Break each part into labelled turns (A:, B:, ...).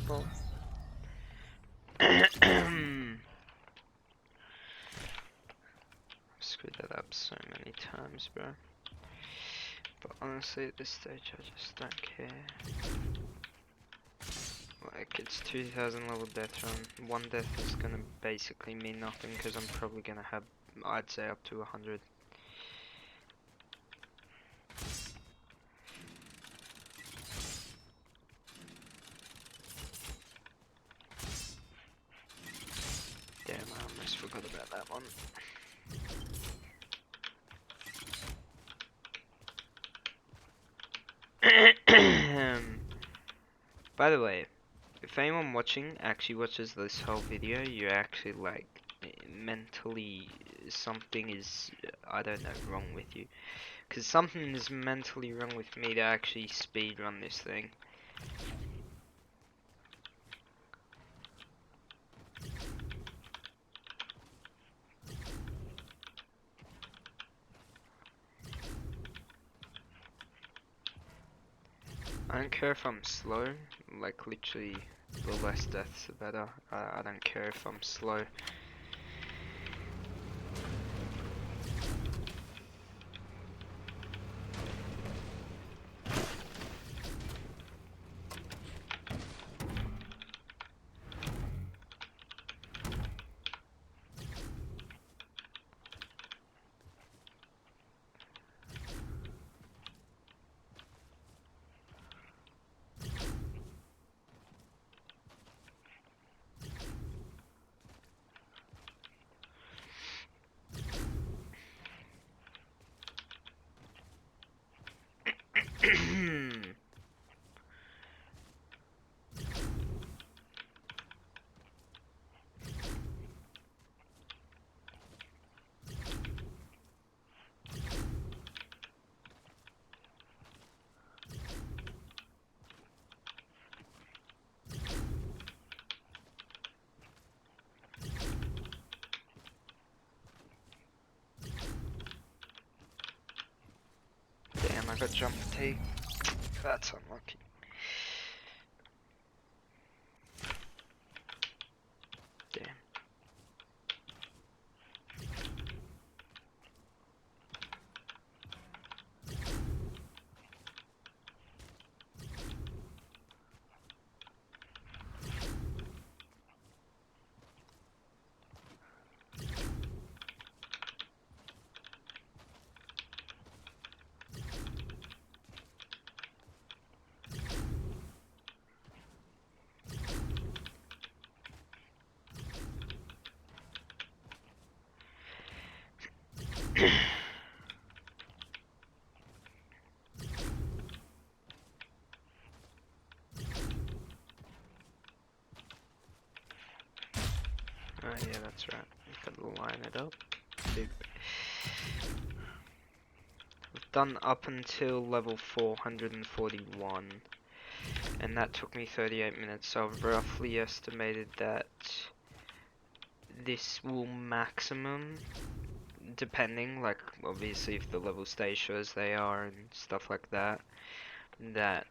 A: fault. Screwed that up so many times, bro. But honestly, at this stage, I just don't care. Like, it's 2000 level Deathrun. One death is gonna basically mean nothing because I'm probably gonna have, I'd say, up to 100. Damn, I almost forgot about that one. By the way, if anyone watching actually watches this whole video, you're actually like mentally something is, I don't know, wrong with you. Because something is mentally wrong with me to actually speedrun this thing. I don't care if I'm slow, like literally the less deaths the better. I don't care if I'm slow. Damn, I got jump fatigue. That's unlucky. Damn. Oh yeah, that's right. We've got to line it up. We've done up until level 441, and that took me 38 minutes, so I've roughly estimated that this will maximum, depending, like, obviously if the levels stay sure as they are and stuff like that, that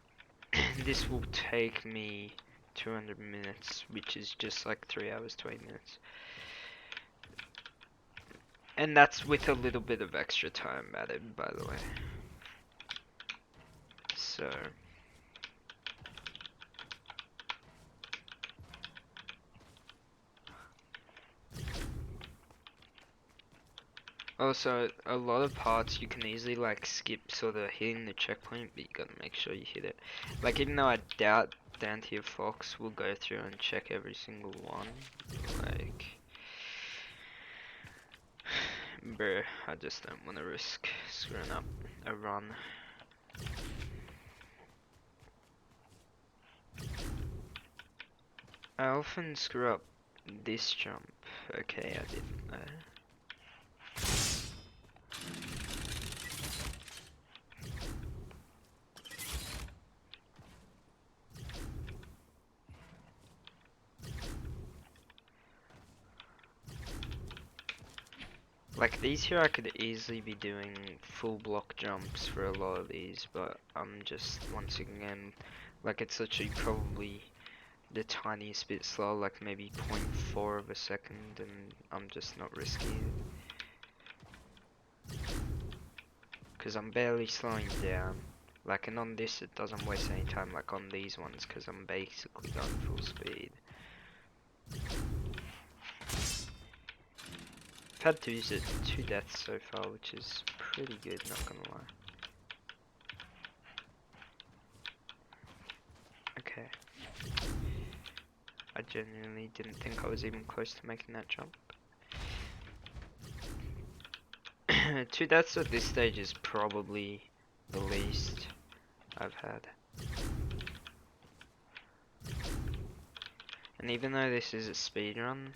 A: this will take me 200 minutes, which is just like 3 hours, 20 minutes. And that's with a little bit of extra time added, by the way. So... Also, a lot of parts you can easily like skip sort of hitting the checkpoint, but you gotta make sure you hit it. Like, even though I doubt down to your Fox will go through and check every single one, like... Bruh, I just don't want to risk screwing up a run. I often screw up this jump. Okay, I didn't know. Like, these here I could easily be doing full block jumps for a lot of these, but I'm just, once again, like, it's literally probably the tiniest bit slow, like maybe 0.4 of a second, and I'm just not risking it. Because I'm barely slowing down. Like, and on this it doesn't waste any time like on these ones, because I'm basically going full speed. I've had to use it 2 deaths so far, which is pretty good, not gonna lie. Okay. I genuinely didn't think I was even close to making that jump. 2 deaths at this stage is probably the least I've had. And even though this is a speedrun,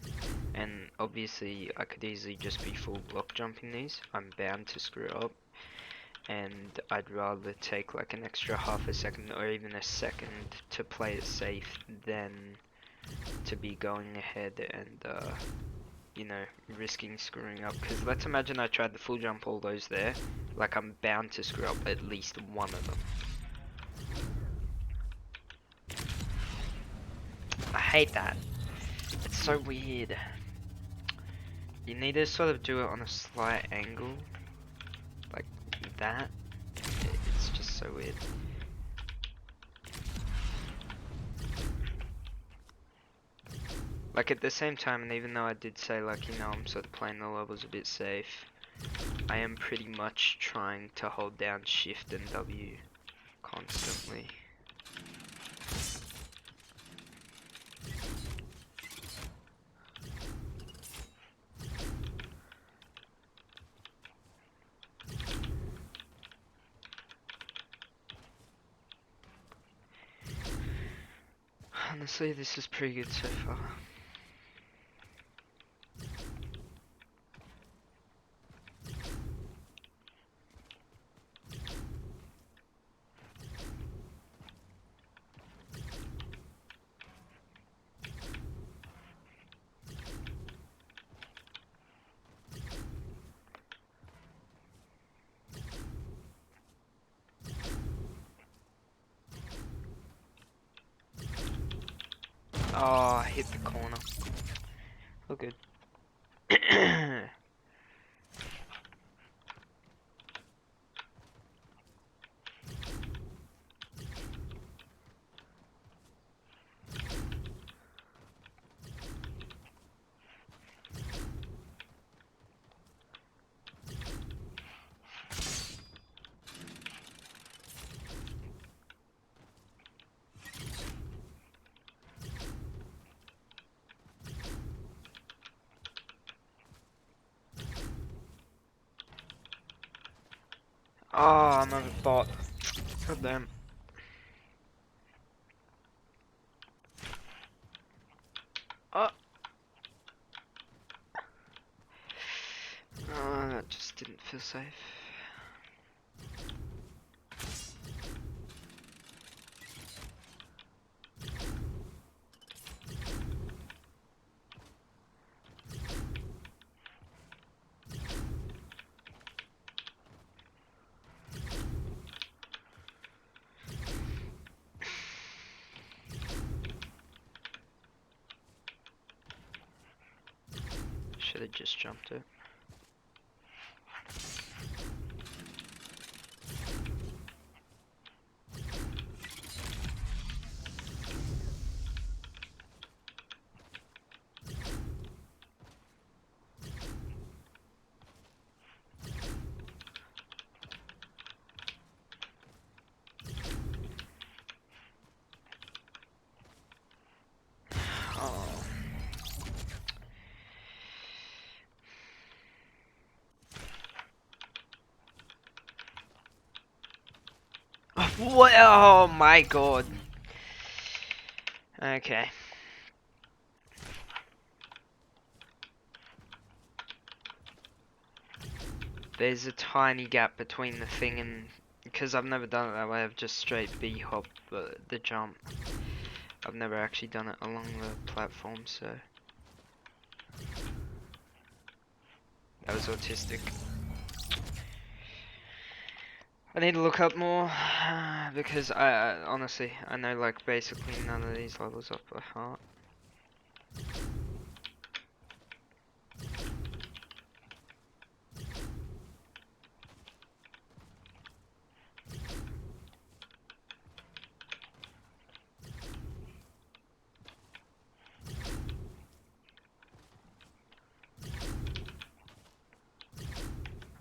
A: and obviously I could easily just be full block jumping these, I'm bound to screw up. And I'd rather take like an extra half a second or even a second to play it safe than to be going ahead and you know, risking screwing up. Because let's imagine I tried the full jump all those there, like I'm bound to screw up at least one of them. I hate that. It's so weird. You need to sort of do it on a slight angle, like that. It's just so weird. Like at the same time, and even though I did say like, you know, I'm sort of playing the levels a bit safe, I am pretty much trying to hold down shift and W constantly. Honestly, this is pretty good so far. Oh, I hit the corner. Oh, good. Oh, another bot. God damn. Oh. Oh, that just didn't feel safe. Should have just jumped it. What? Oh my god. Okay. There's a tiny gap between the thing and... Because I've never done it that way, I've just straight B-hop the jump. I've never actually done it along the platform, so... That was autistic. I need to look up more because I honestly I know like basically none of these levels off by heart.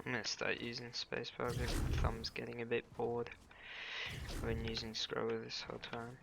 A: I'm gonna start using spacebar because my thumb's getting a bit bored. I've been using scroller this whole time.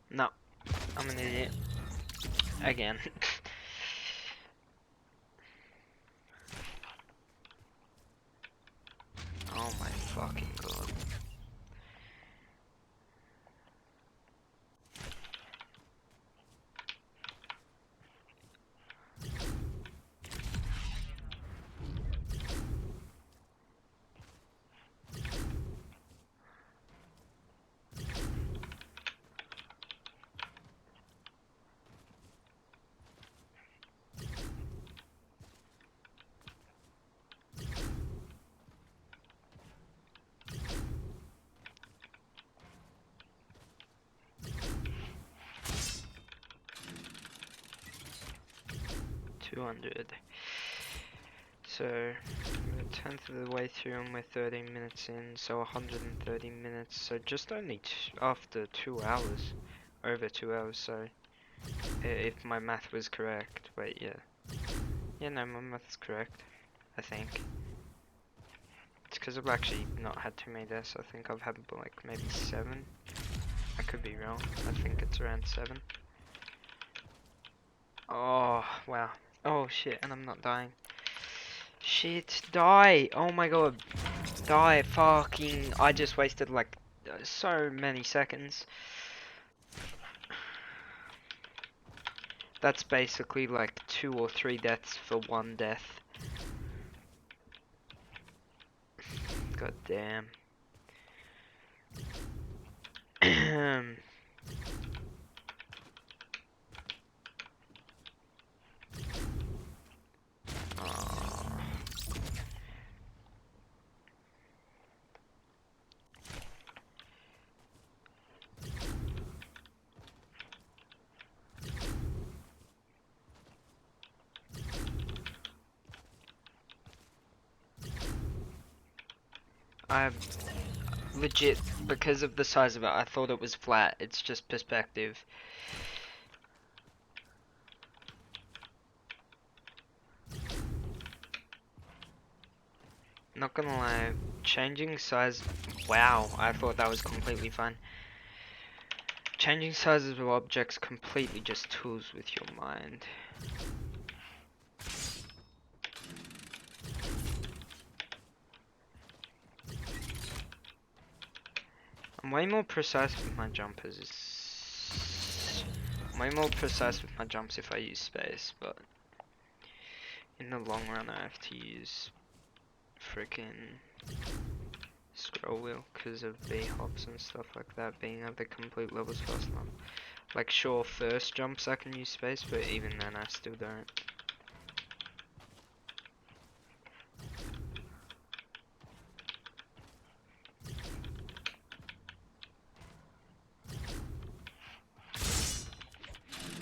A: No, I'm an idiot. Again. Oh my fucking god. $200. So, I'm a tenth of the way through and we're 30 minutes in, so 130 minutes. So just only after 2 hours, over 2 hours. So, if my math was correct, wait, yeah, no, my math's correct. I think it's because I've actually not had too many deaths. I think I've had like maybe 7. I could be wrong. I think it's around 7. Oh wow. Oh shit, and I'm not dying. Shit, die! Oh my god, die! Fucking! I just wasted like so many seconds. That's basically like 2 or 3 deaths for 1 death. God damn. Oh. I legit, because of the size of it, I thought it was flat. It's just perspective. Not gonna lie, changing size. Wow, I thought that was completely fine. Changing sizes of objects completely just tools with your mind. I'm way more precise with my jumpers. I'm way more precise with my jumps if I use space, but in the long run I have to use freaking scroll wheel because of B hops and stuff like that, being able to complete levels fast enough. Like sure, first jumps I can use space, but even then I still don't.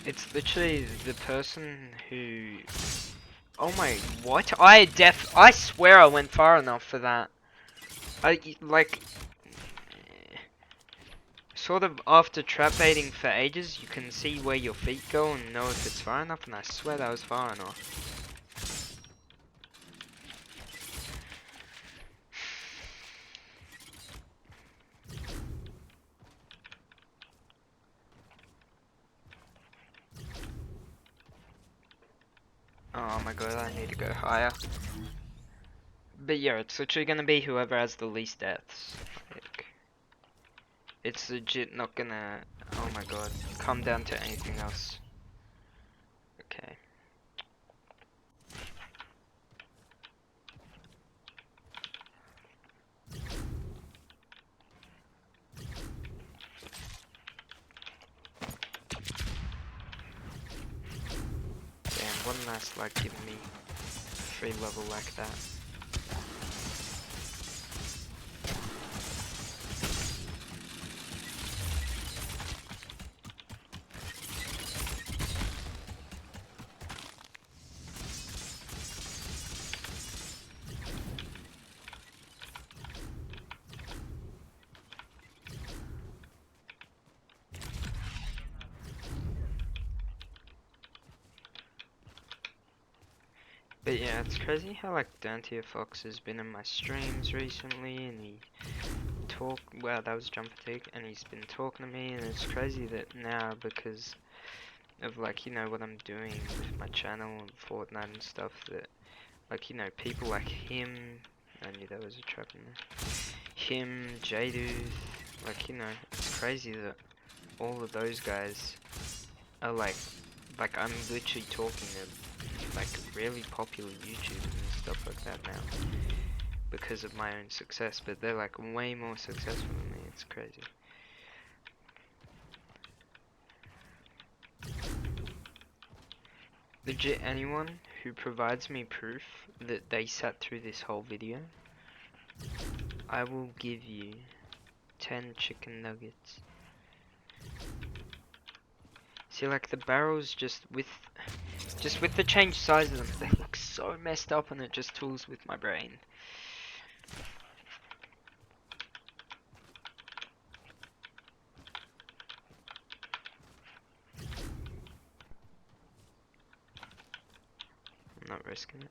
A: It's literally the person who... Oh my, what? I swear I went far enough for that. I sort of after trap baiting for ages, you can see where your feet go and know if it's far enough, and I swear that was far enough. Oh my god, I need to go higher. But yeah, it's literally gonna be whoever has the least deaths. Like, it's legit not gonna, oh my god, come down to anything else. Okay. Damn, what a nice luck giving me free level like that. But yeah, it's crazy how like Dante Fox has been in my streams recently, and he wow, that was jump fatigue, and he's been talking to me, and it's crazy that now, because of like, you know, what I'm doing with my channel and Fortnite and stuff, that like, you know, people like him, I knew there was a trap in there, him, Jaduth, like, you know, it's crazy that all of those guys are like I'm literally talking to like really popular YouTubers and stuff like that now because of my own success, but they're like way more successful than me. It's crazy. Legit, anyone who provides me proof that they sat through this whole video, I will give you 10 chicken nuggets. See, like the barrels just with the changed size of them, they look so messed up, and it just tools with my brain. I'm not risking it.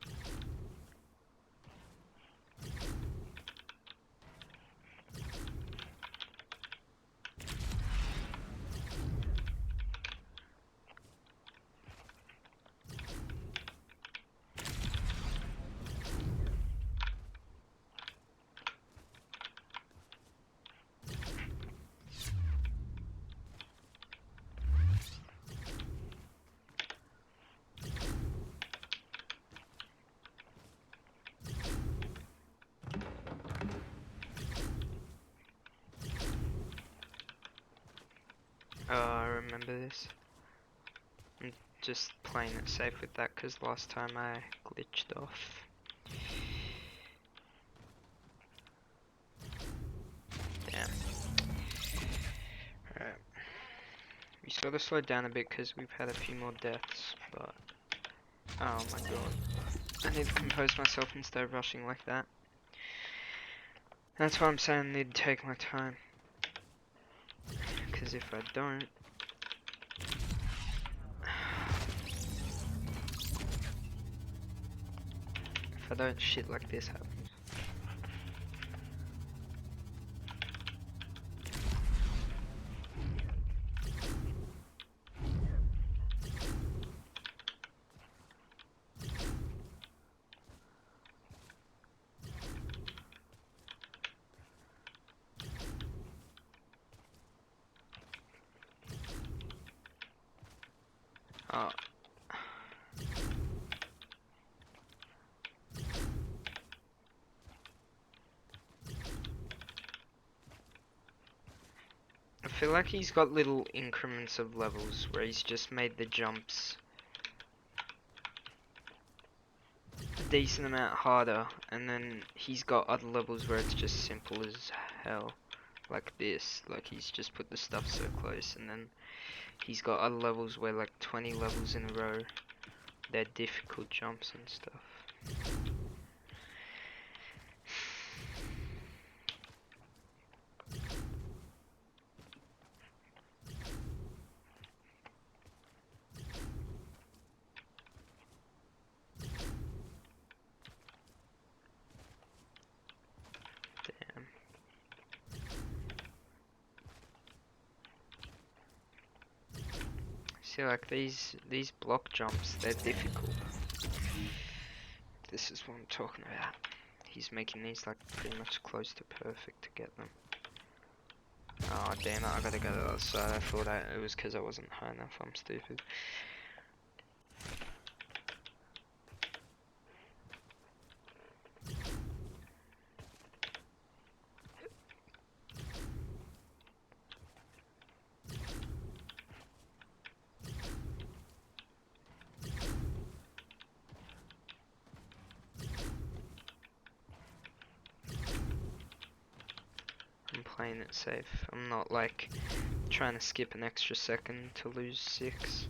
A: Oh, I remember this. I'm just playing it safe with that because last time I glitched off. Damn. Alright. We sort of slowed down a bit because we've had a few more deaths, but... Oh my god. I need to compose myself instead of rushing like that. That's why I'm saying I need to take my time. Because if I don't... If I don't, shit like this happens. Oh. I feel like he's got little increments of levels where he's just made the jumps a decent amount harder, and then he's got other levels where it's just simple as hell, like this, like he's just put the stuff so close, and then he's got other levels where like 20 levels in a row, they're difficult jumps and stuff. See, like these block jumps, they're difficult. This is what I'm talking about. He's making these like pretty much close to perfect to get them. Oh damn it, I gotta go to the other side. I thought it was because I wasn't high enough. I'm stupid. I'm playing it safe. I'm not like trying to skip an extra second to lose 6.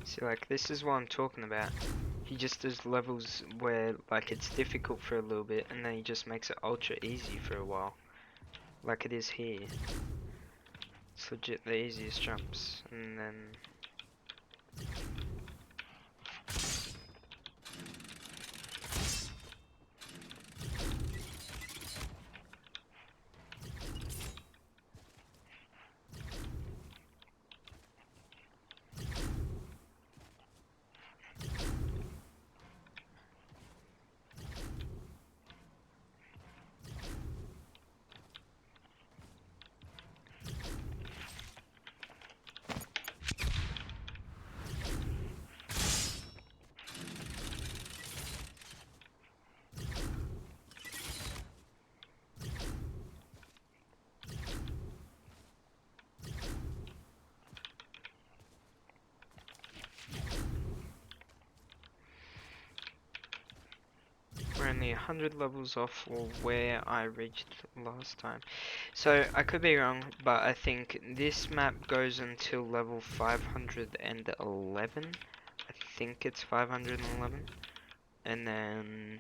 A: See, like, this is what I'm talking about. He just does levels where, like, it's difficult for a little bit, and then he just makes it ultra easy for a while. Like it is here. It's legit the easiest jumps, and then... We're only 100 levels off where I reached last time. So, I could be wrong, but I think this map goes until level 511. I think it's 511. And then...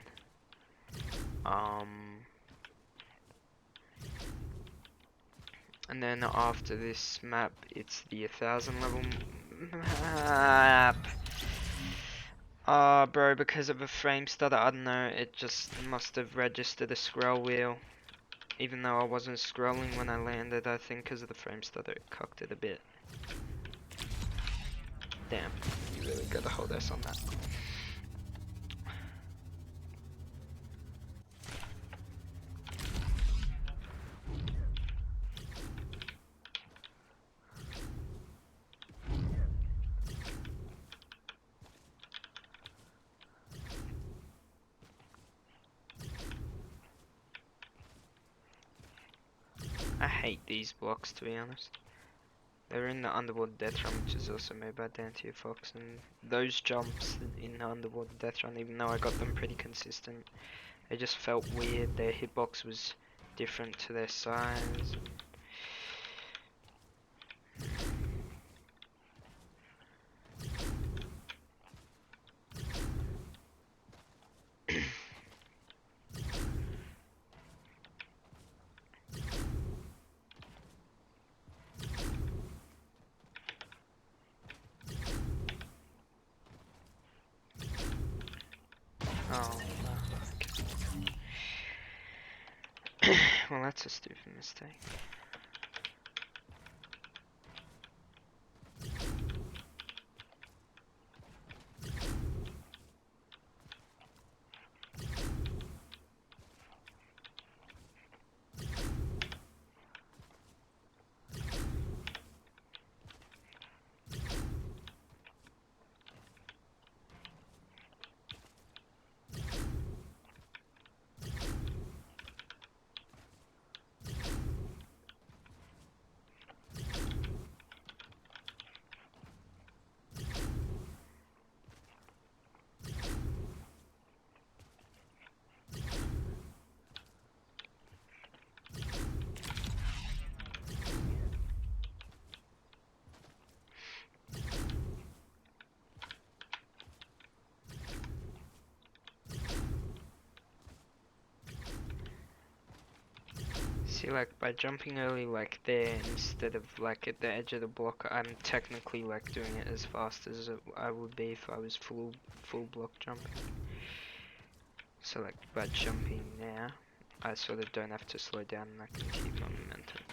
A: And then after this map, it's the 1000 level map. Bro, because of a frame stutter, I don't know, it just must have registered a scroll wheel. Even though I wasn't scrolling when I landed, I think because of the frame stutter, it cocked it a bit. Damn, you really gotta hold us on that. I hate these blocks, to be honest. They're in the Underwater Deathrun, which is also made by Dante Fox, and those jumps in the Underwater Deathrun, even though I got them pretty consistent, they just felt weird. Their hitbox was different to their size. Oh, okay. Well, that's a stupid mistake. See, like, by jumping early, like, there, instead of, like, at the edge of the block, I'm technically, like, doing it as fast as I would be if I was full block jumping. So, like, by jumping now, I sort of don't have to slow down and I can keep my momentum.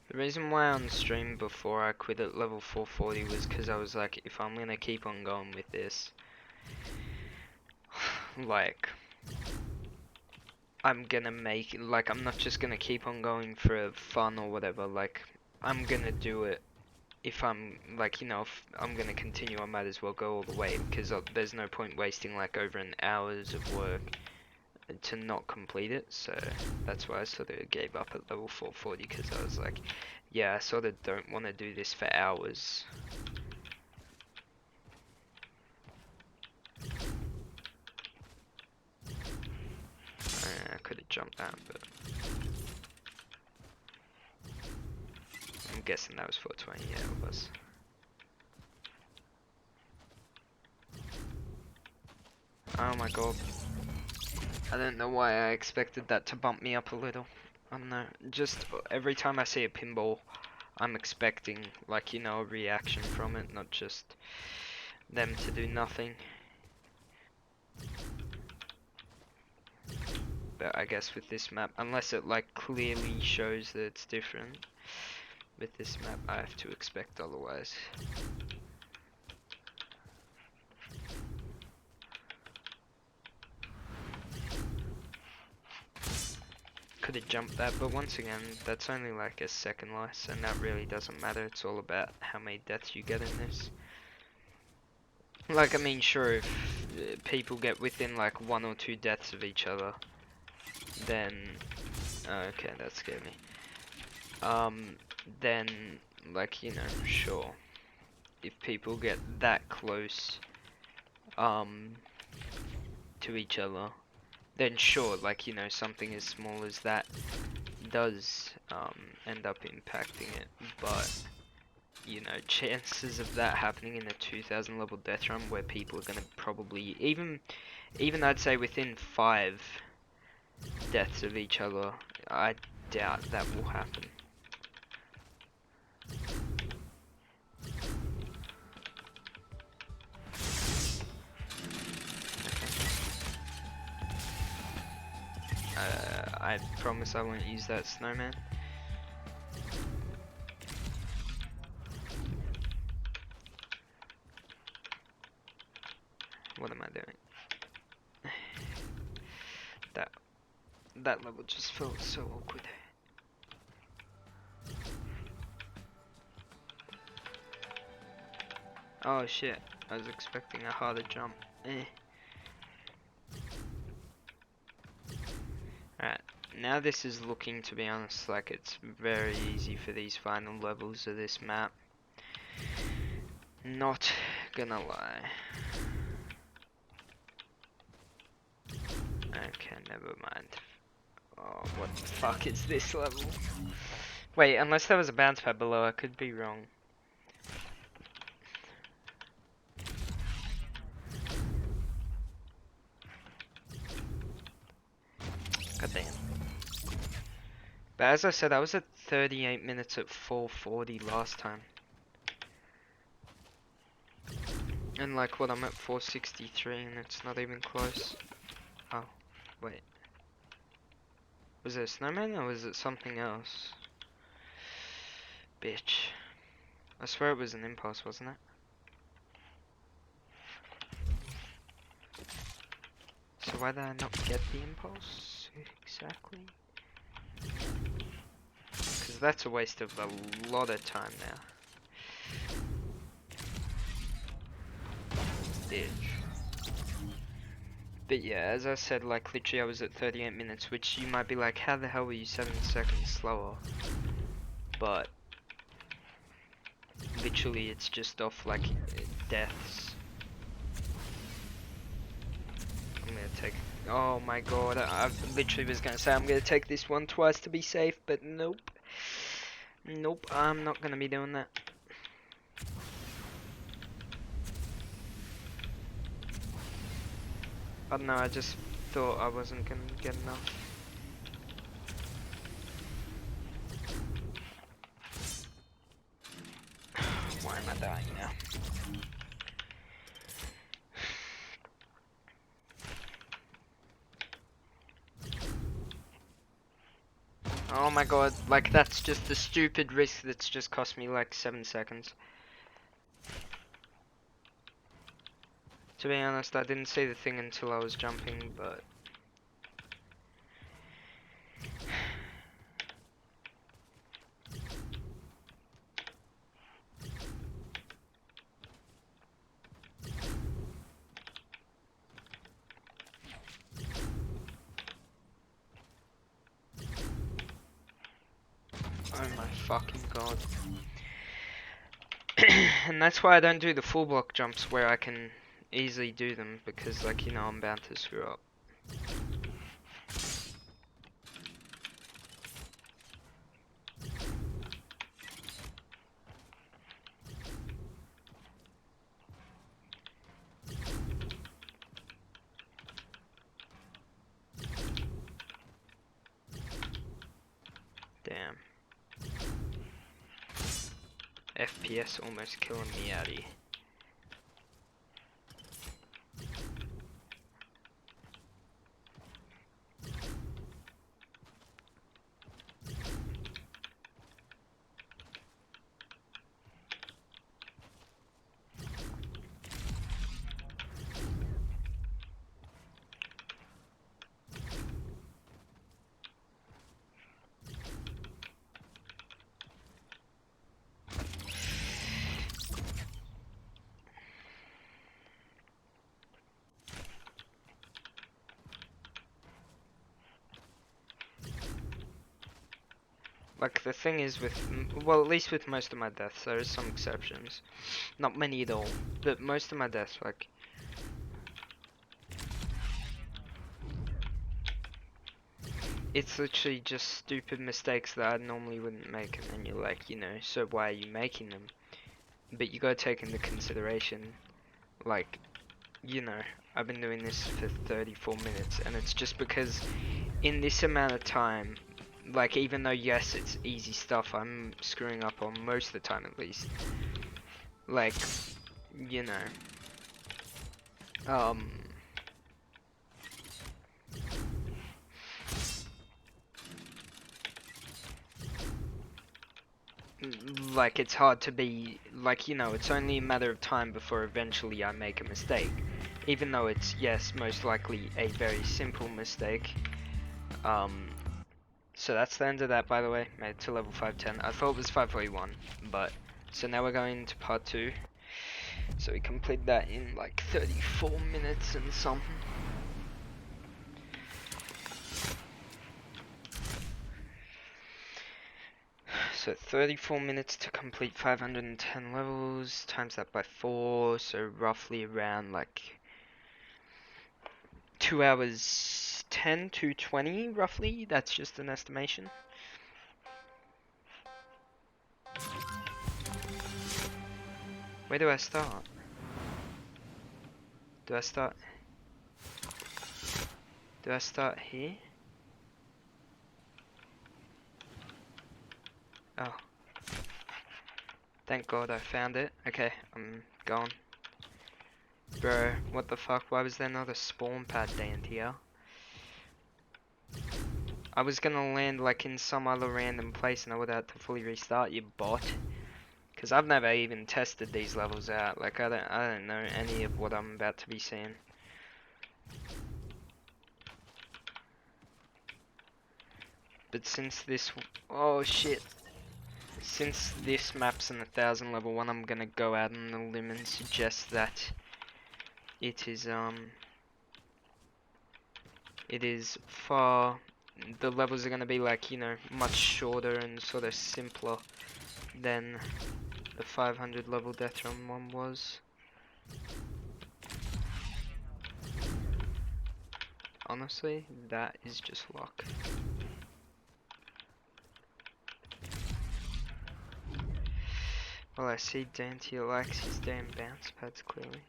A: The reason why on stream before I quit at level 440 was because I was like, if I'm gonna keep on going with this, like, I'm gonna make, like, I'm not just gonna keep on going for fun or whatever, like, I'm gonna do it. If I'm, like, you know, if I'm gonna continue, I might as well go all the way, because there's no point wasting, like, over an hours of work to not complete it, so that's why I sort of gave up at level 440, because I was like, yeah, I sort of don't want to do this for hours. I could have jumped that, but I'm guessing that was 420, yeah it was. Oh my god. I don't know why I expected that to bump me up a little. I don't know, just every time I see a pinball, I'm expecting, like, you know, a reaction from it, not just them to do nothing. But I guess with this map, unless it, like, clearly shows that it's different, with this map I have to expect otherwise. Could have jumped that, but once again, that's only like a second less, and that really doesn't matter. It's all about how many deaths you get in this. Like, I mean, sure, if people get within like 1 or 2 deaths of each other, then okay, that scared me. Then, like, you know, sure, if people get that close to each other, then sure, like, you know, something as small as that does end up impacting it, but you know, chances of that happening in a 2000 level death run where people are gonna probably even I'd say within 5 deaths of each other, I doubt that will happen. I promise I won't use that snowman. What am I doing? That level just felt so awkward. Oh shit, I was expecting a harder jump. Alright, now this is looking, to be honest, like it's very easy for these final levels of this map. Not gonna lie. Okay, never mind. Oh, what the fuck is this level? Wait, unless there was a bounce pad below, I could be wrong. God damn. But as I said, I was at 38 minutes at 440 last time. And like what, I'm at 463 and it's not even close. Oh, wait. Was it a snowman or was it something else? Bitch. I swear it was an impulse, wasn't it? So why did I not get the impulse exactly? Because that's a waste of a lot of time now. Bitch. But yeah, as I said, like literally I was at 38 minutes, which you might be like, how the hell were you 7 seconds slower? But literally it's just off like deaths. I'm gonna take. Oh my god, I literally was gonna say I'm gonna take this one twice to be safe, but nope. Nope, I'm not gonna be doing that. I don't know, I just thought I wasn't gonna get enough. Why am I dying now? Oh my god, like that's just a stupid risk that's just cost me like 7 seconds. To be honest, I didn't see the thing until I was jumping, but... Oh my fucking god. And that's why I don't do the full block jumps where I can easily do them, because like, you know, I'm bound to screw up. Damn. FPS almost killing me out here. Like, the thing is with, well, at least with most of my deaths, there is some exceptions. Not many at all, but most of my deaths, like... It's literally just stupid mistakes that I normally wouldn't make, and then you're like, you know, so why are you making them? But you gotta take into consideration, like, you know, I've been doing this for 34 minutes, and it's just because in this amount of time, like, even though yes, it's easy stuff, I'm screwing up on most of the time at least. Like, you know, like it's hard to be, like, you know, it's only a matter of time before eventually I make a mistake. Even though it's, yes, most likely a very simple mistake. So that's the end of that, by the way. Made it to level 510. I thought it was 541, but... So now we're going to part 2. So we completed that in like 34 minutes and something. So 34 minutes to complete 510 levels, times that by 4, so roughly around like 2 hours 10 to 20 roughly, that's just an estimation. Where do I start? Do I start here? Oh. Thank God I found it. Okay, I'm gone. Bro, what the fuck? Why was there not a spawn pad down here? I was gonna land like in some other random place and I would have to fully restart, you bot. Cause I've never even tested these levels out. Like I don't know any of what I'm about to be seeing. But since this, oh shit. Since this map's an 1000 level one, I'm gonna go out on a limb and suggest that it is far, the levels are gonna be like, you know, much shorter and sort of simpler than the 500 level Deathrun one was. honestly, that is just luck. Well, I see Dante likes his damn bounce pads clearly.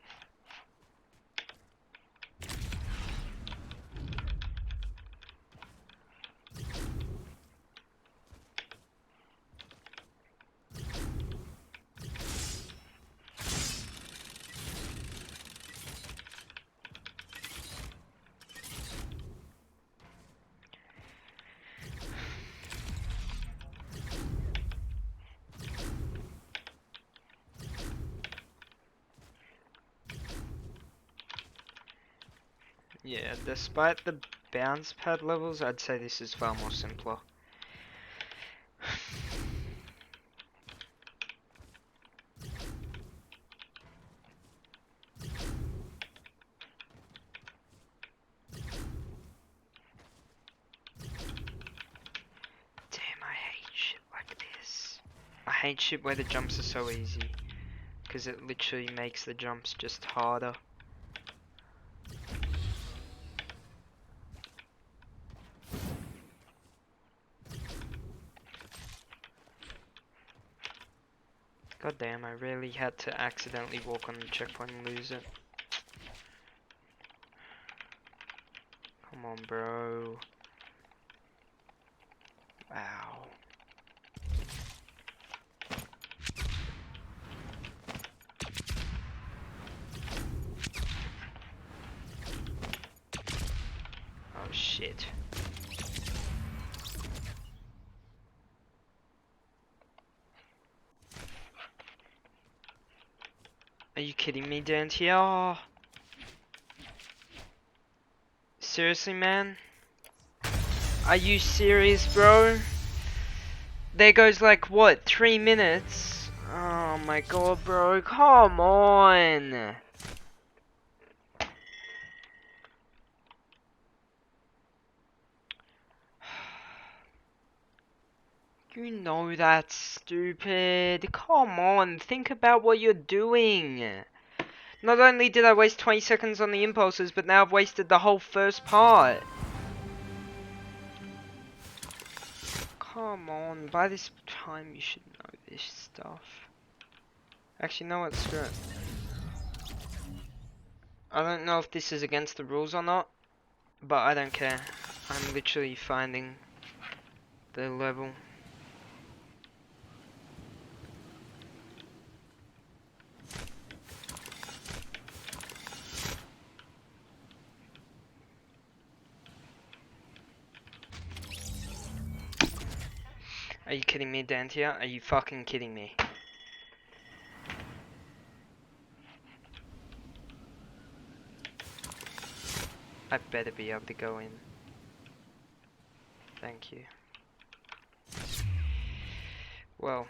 A: Yeah, despite the bounce pad levels, I'd say this is far more simpler. Damn, I hate shit like this. I hate shit where the jumps are so easy, because it literally makes the jumps just harder. God damn, I really had to accidentally walk on the checkpoint and lose it. Come on, bro. Wow. Oh shit. Are you kidding me, Dante? Oh. Seriously, man? Are you serious, bro? There goes like, what, 3 minutes? Oh my god, bro, come on! You know that's stupid. Come on, think about what you're doing. Not only did I waste 20 seconds on the impulses, but now I've wasted the whole first part. Come on, by this time you should know this stuff. Actually, no, what, screw it. I don't know if this is against the rules or not, but I don't care. I'm literally finding the level. Are you kidding me, Dantia? Are you fucking kidding me? I better be able to go in. Thank you. Well.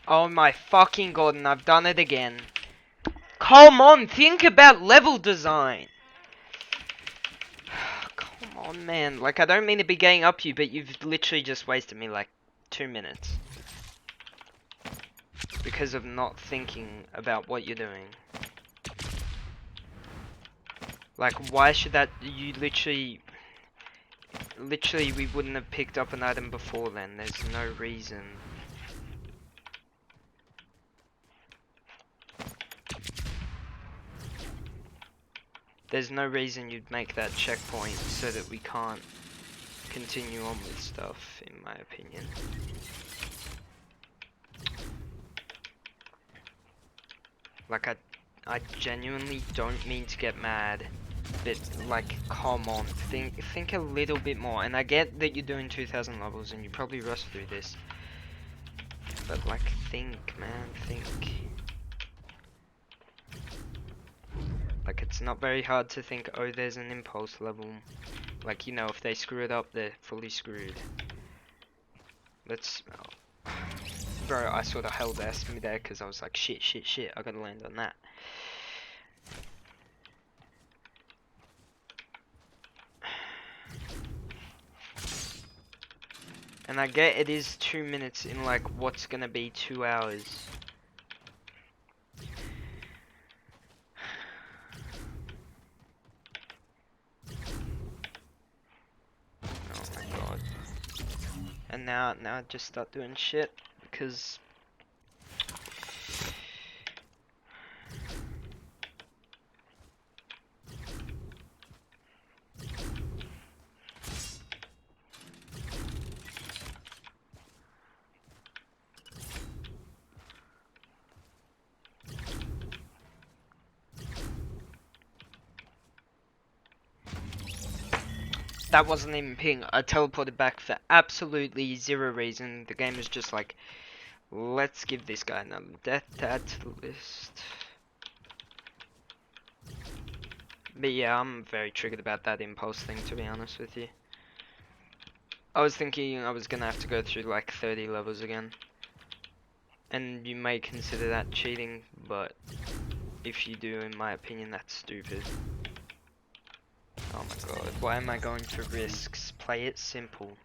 A: Oh my fucking god, and I've done it again. Come on, think about level design! Come on, man. Like, I don't mean to be getting up you, but you've literally just wasted me like 2 minutes. Because of not thinking about what you're doing. Like, why should that, you literally, we wouldn't have picked up an item before then. There's no reason. There's no reason you'd make that checkpoint so that we can't continue on with stuff, in my opinion. Like, I genuinely don't mean to get mad, but like, come on, think a little bit more. And I get that you're doing 2,000 levels and you probably rush through this, but like, think, man, think. Like, it's not very hard to think, oh, there's an impulse level. Like, you know, if they screw it up, they're fully screwed. Let's... Oh. Bro, I sort of held S me there because I was like, shit, I gotta land on that. And I get it is 2 minutes in like what's gonna be 2 hours. and now I just start doing shit because that wasn't even ping. I teleported back for absolutely zero reason. The game was just like, let's give this guy another death to add to the list. But yeah, I'm very triggered about that impulse thing, to be honest with you. I was thinking I was gonna have to go through like 30 levels again. And you may consider that cheating, but if you do, in my opinion, that's stupid. Oh my god, why am I going for risks? Play it simple.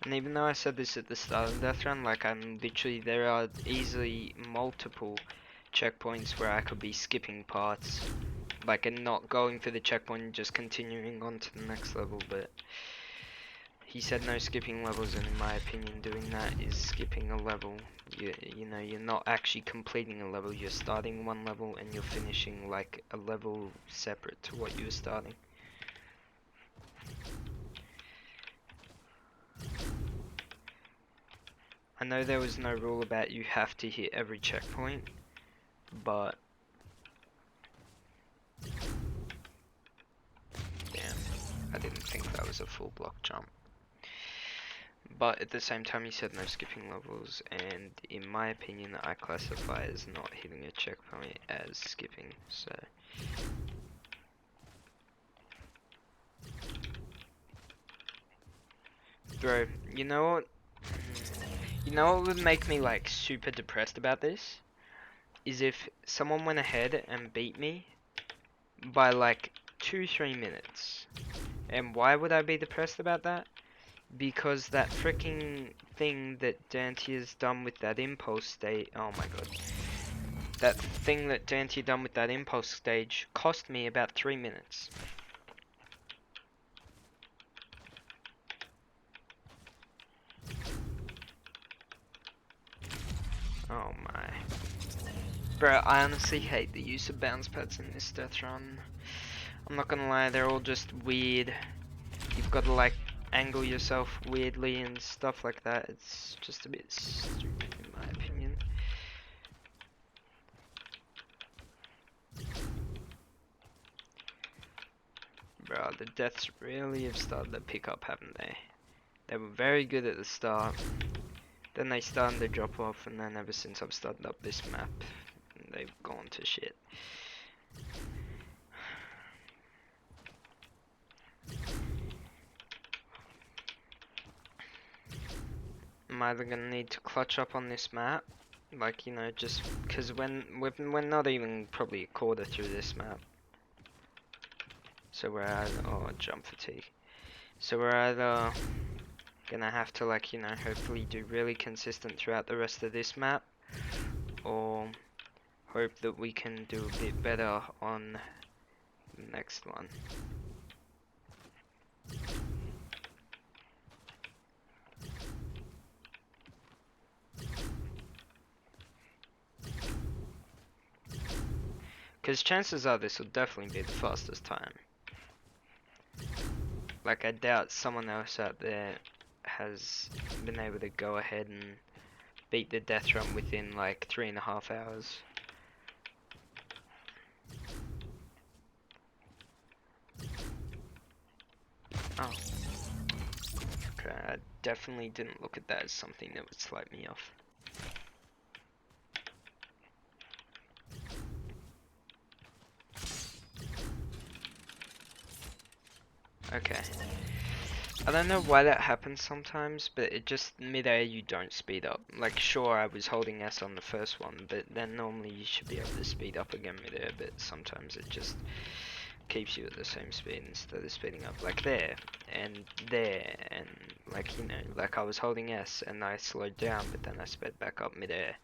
A: And even though I said this at the start of Deathrun, like there are easily multiple checkpoints where I could be skipping parts, like and not going for the checkpoint and just continuing on to the next level, but he said no skipping levels, and in my opinion doing that is skipping a level. You know, you're not actually completing a level, you're starting one level and you're finishing like a level separate to what you were starting. I know there was no rule about you have to hit every checkpoint, but damn, I didn't think that was a full block jump. But at the same time he said no skipping levels, and in my opinion I classify as not hitting a checkpoint as skipping, so. Bro, you know what? You know what would make me like super depressed about this? Is if someone went ahead and beat me by like 2-3 minutes. And why would I be depressed about that? Because that freaking thing that Dante has done with that impulse stage, oh my god. That thing that Dante done with that impulse stage cost me about 3 minutes. Oh my. Bro, I honestly hate the use of bounce pads in this Deathrun. I'm not gonna lie, they're all just weird. You've got to like angle yourself weirdly and stuff like that. It's just a bit stupid in my opinion. Bro, the deaths really have started to pick up, haven't they? They were very good at the start. Then they started to drop off, and then ever since I've started up this map, they've gone to shit. I'm either gonna need to clutch up on this map, like, you know, just because we're not even probably a quarter through this map. So we're either, oh, jump fatigue. So we're either gonna have to, like, you know, hopefully do really consistent throughout the rest of this map, or hope that we can do a bit better on the next one. Because chances are this will definitely be the fastest time. Like, I doubt someone else out there has been able to go ahead and beat the Deathrun within like 3.5 hours. Oh. Okay, I definitely didn't look at that as something that would slight me off. Okay. I don't know why that happens sometimes, but it just mid-air you don't speed up. Like sure I was holding S on the first one, but then normally you should be able to speed up again mid-air, but sometimes it just keeps you at the same speed instead of speeding up. Like there, and like, you know, like I was holding S and I slowed down, but then I sped back up mid-air.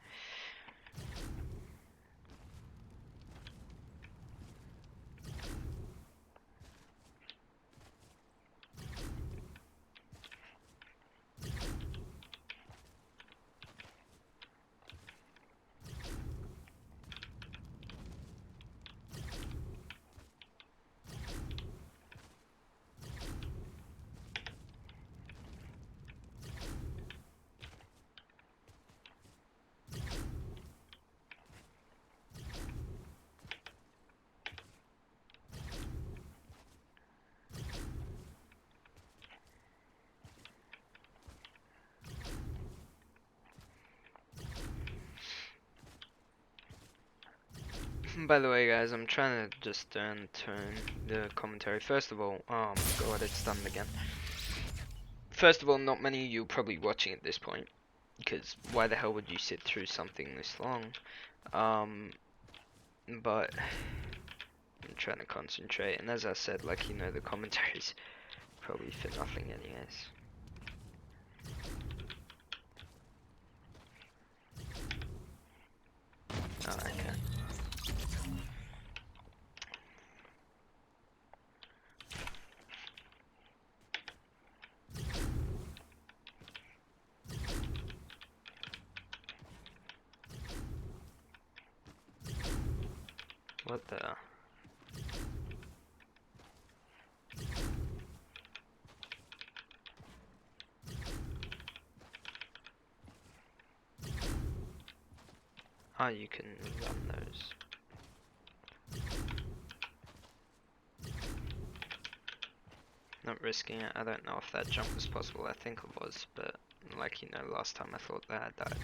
A: By the way guys, I'm trying to just turn the commentary. First of all, oh my god, it's done again. First of all, not many of you are probably watching at this point, because why the hell would you sit through something this long? But I'm trying to concentrate, and as I said, like, you know, the commentary's probably for nothing anyways. Oh, okay. What the? Oh, you can run those. Not risking it. I don't know if that jump was possible. I think it was, but like, you know, last time I thought that I died.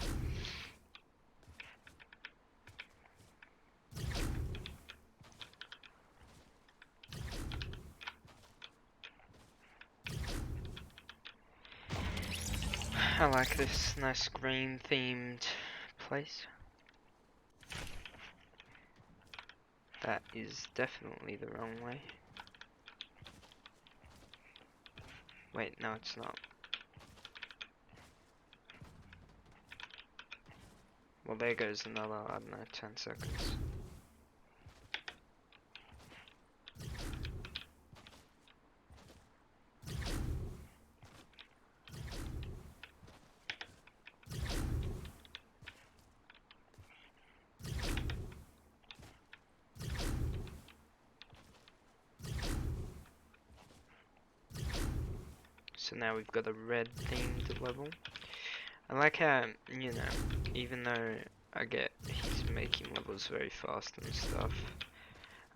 A: I like this nice green themed place. That is definitely the wrong way. Wait, no it's not. Well, there goes another, I don't know, 10 seconds. So now we've got a red themed level. I like how, you know, even though I get he's making levels very fast and stuff,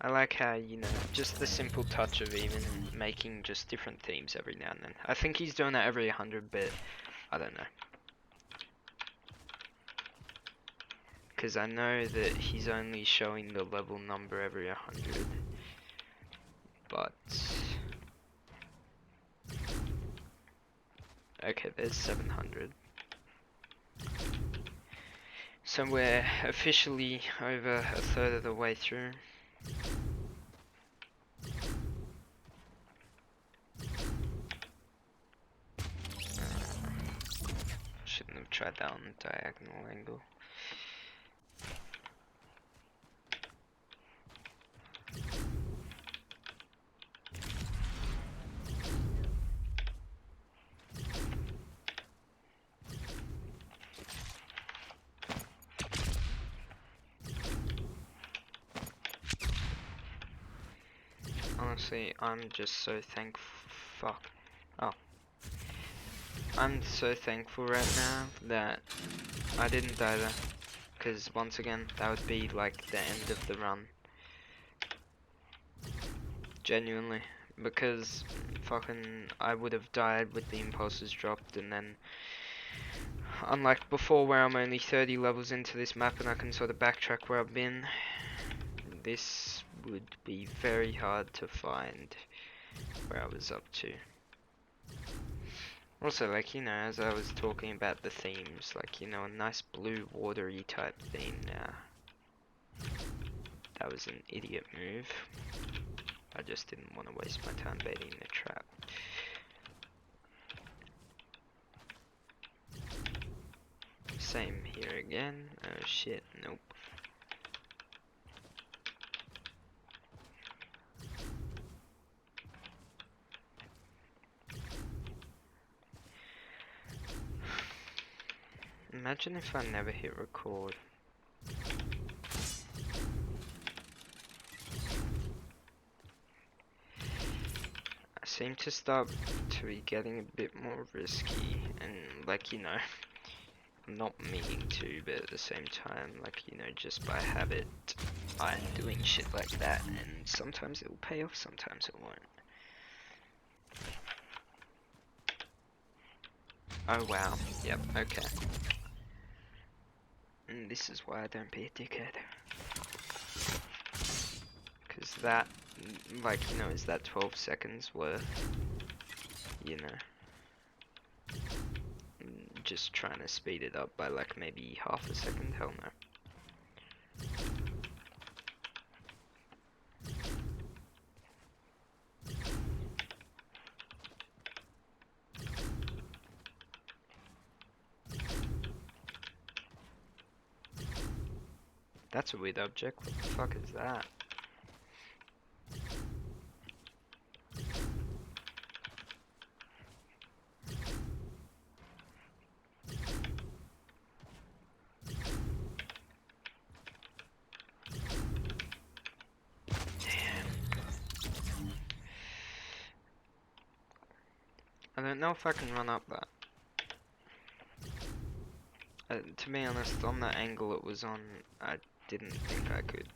A: I like how, you know, just the simple touch of even making just different themes every now and then. I think he's doing that every 100 bit, I don't know. Because I know that he's only showing the level number every 100. But... okay, there's 700. So we're officially over a third of the way through. Shouldn't have tried that on the diagonal angle. Honestly, I'm just so thankful. Oh. I'm so thankful right now that I didn't die there. Because once again, that would be like the end of the run. Genuinely. Because fucking I would have died with the impulses dropped, and then unlike before where I'm only 30 levels into this map and I can sort of backtrack where I've been, this would be very hard to find where I was up to. Also, like, you know, as I was talking about the themes, like, you know, a nice blue watery type theme now. That was an idiot move. I just didn't want to waste my time baiting the trap. Same here again. Oh shit, nope. Imagine if I never hit record. I seem to start to be getting a bit more risky, and like, you know, not meaning to, but at the same time, like, you know, just by habit, I'm doing shit like that, and sometimes it will pay off, sometimes it won't. Oh wow, yep, okay. And this is why I don't be a dickhead. Cause that, like, you know, is that 12 seconds worth, you know, just trying to speed it up by like maybe half a second? Hell no. That's a weird object, what the fuck is that? I don't know if I can run up that. To be honest, on the angle it was on, I didn't think I could.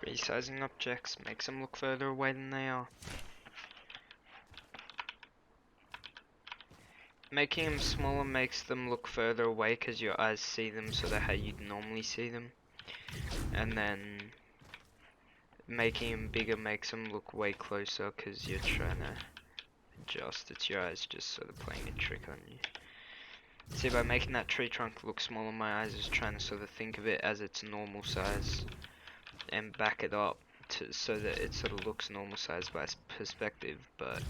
A: Resizing objects makes them look further away than they are. Making them smaller makes them look further away because your eyes see them sort of how you'd normally see them. And then making them bigger makes them look way closer because you're trying to adjust. It's your eyes just sort of playing a trick on you. See, by making that tree trunk look smaller, my eyes is trying to sort of think of it as its normal size and back it up to so that it sort of looks normal size by perspective, but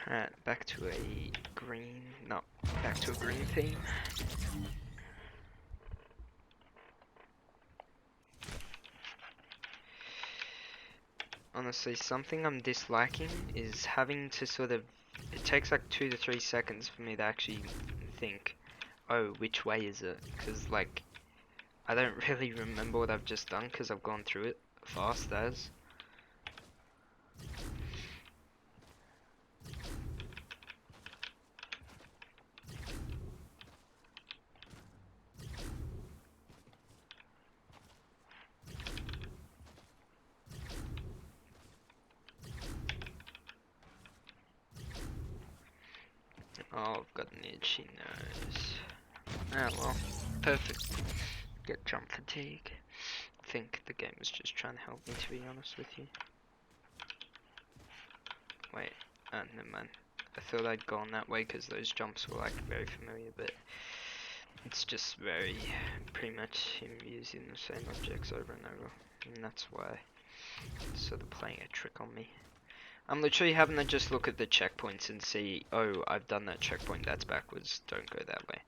A: alright, back to a green, no, back to a green theme. Honestly, something I'm disliking is having to sort of, it takes like 2 to 3 seconds for me to actually think, oh, which way is it? Because like, I don't really remember what I've just done because I've gone through it fast as. Oh, I've got an itchy nose. Ah well, perfect. Get jump fatigue. I think the game is just trying to help me, to be honest with you. Wait, never mind. I thought I'd gone that way because those jumps were like very familiar, but It's just very, pretty much him using the same objects over and over. And that's why it's sort of playing a trick on me. I'm literally having to just look at the checkpoints and see, oh, I've done that checkpoint, that's backwards, don't go that way.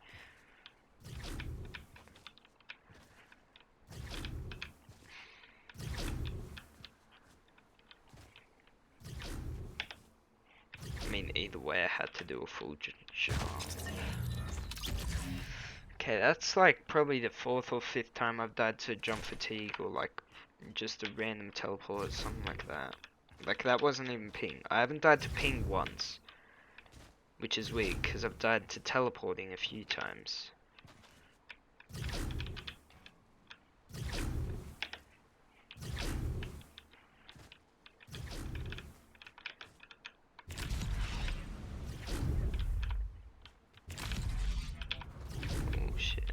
A: I mean, either way I had to do a full jump. Okay, that's like probably the 4th or 5th time I've died to jump fatigue or like just a random teleport or something like that. Like that wasn't even ping. I haven't died to ping once. Which is weird, because I've died to teleporting a few times. Oh shit.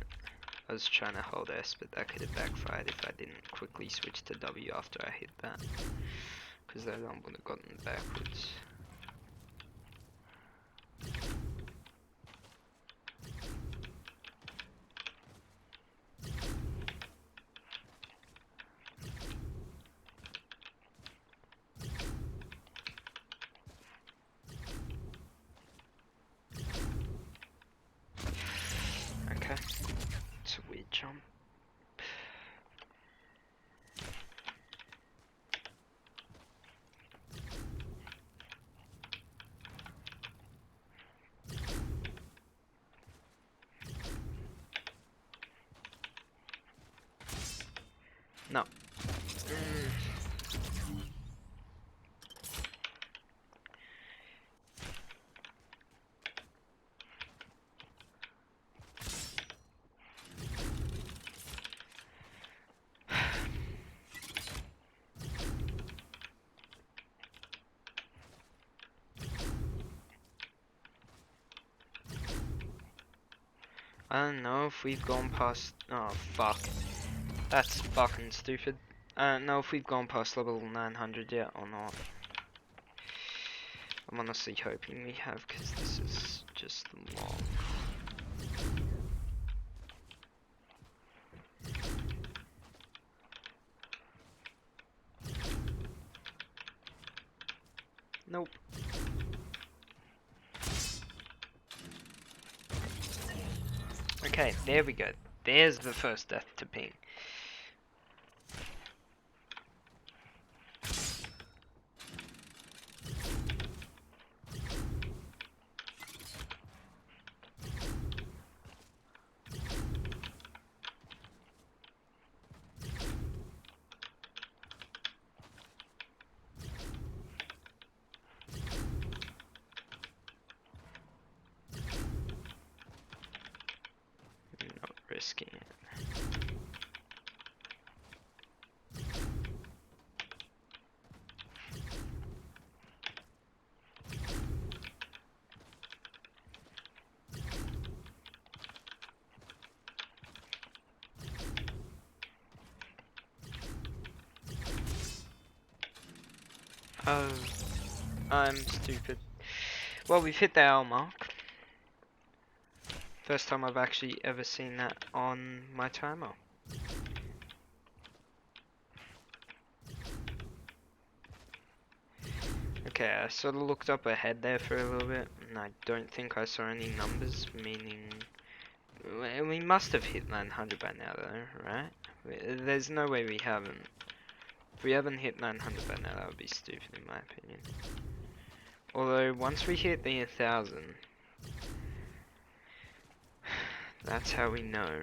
A: I was trying to hold S, but that could have backfired if I didn't quickly switch to W after I hit that. Because that one would have gotten backwards. Okay. It's a weird jump. No. I don't know if we've gone past. Oh fuck. That's fucking stupid. I don't know if we've gone past level 900 yet or not. I'm honestly hoping we have, because this is just long. Nope. Okay, there we go. There's the first death to ping. Not risking it. Oh, I'm stupid. Well, we've hit the hour mark. First time I've actually ever seen that on my timer. Okay, I sort of looked up ahead there for a little bit, and I don't think I saw any numbers, meaning we must have hit 900 by now though, right? There's no way we haven't. If we haven't hit 900 by now, that would be stupid in my opinion. Although, once we hit the 1000, that's how we know.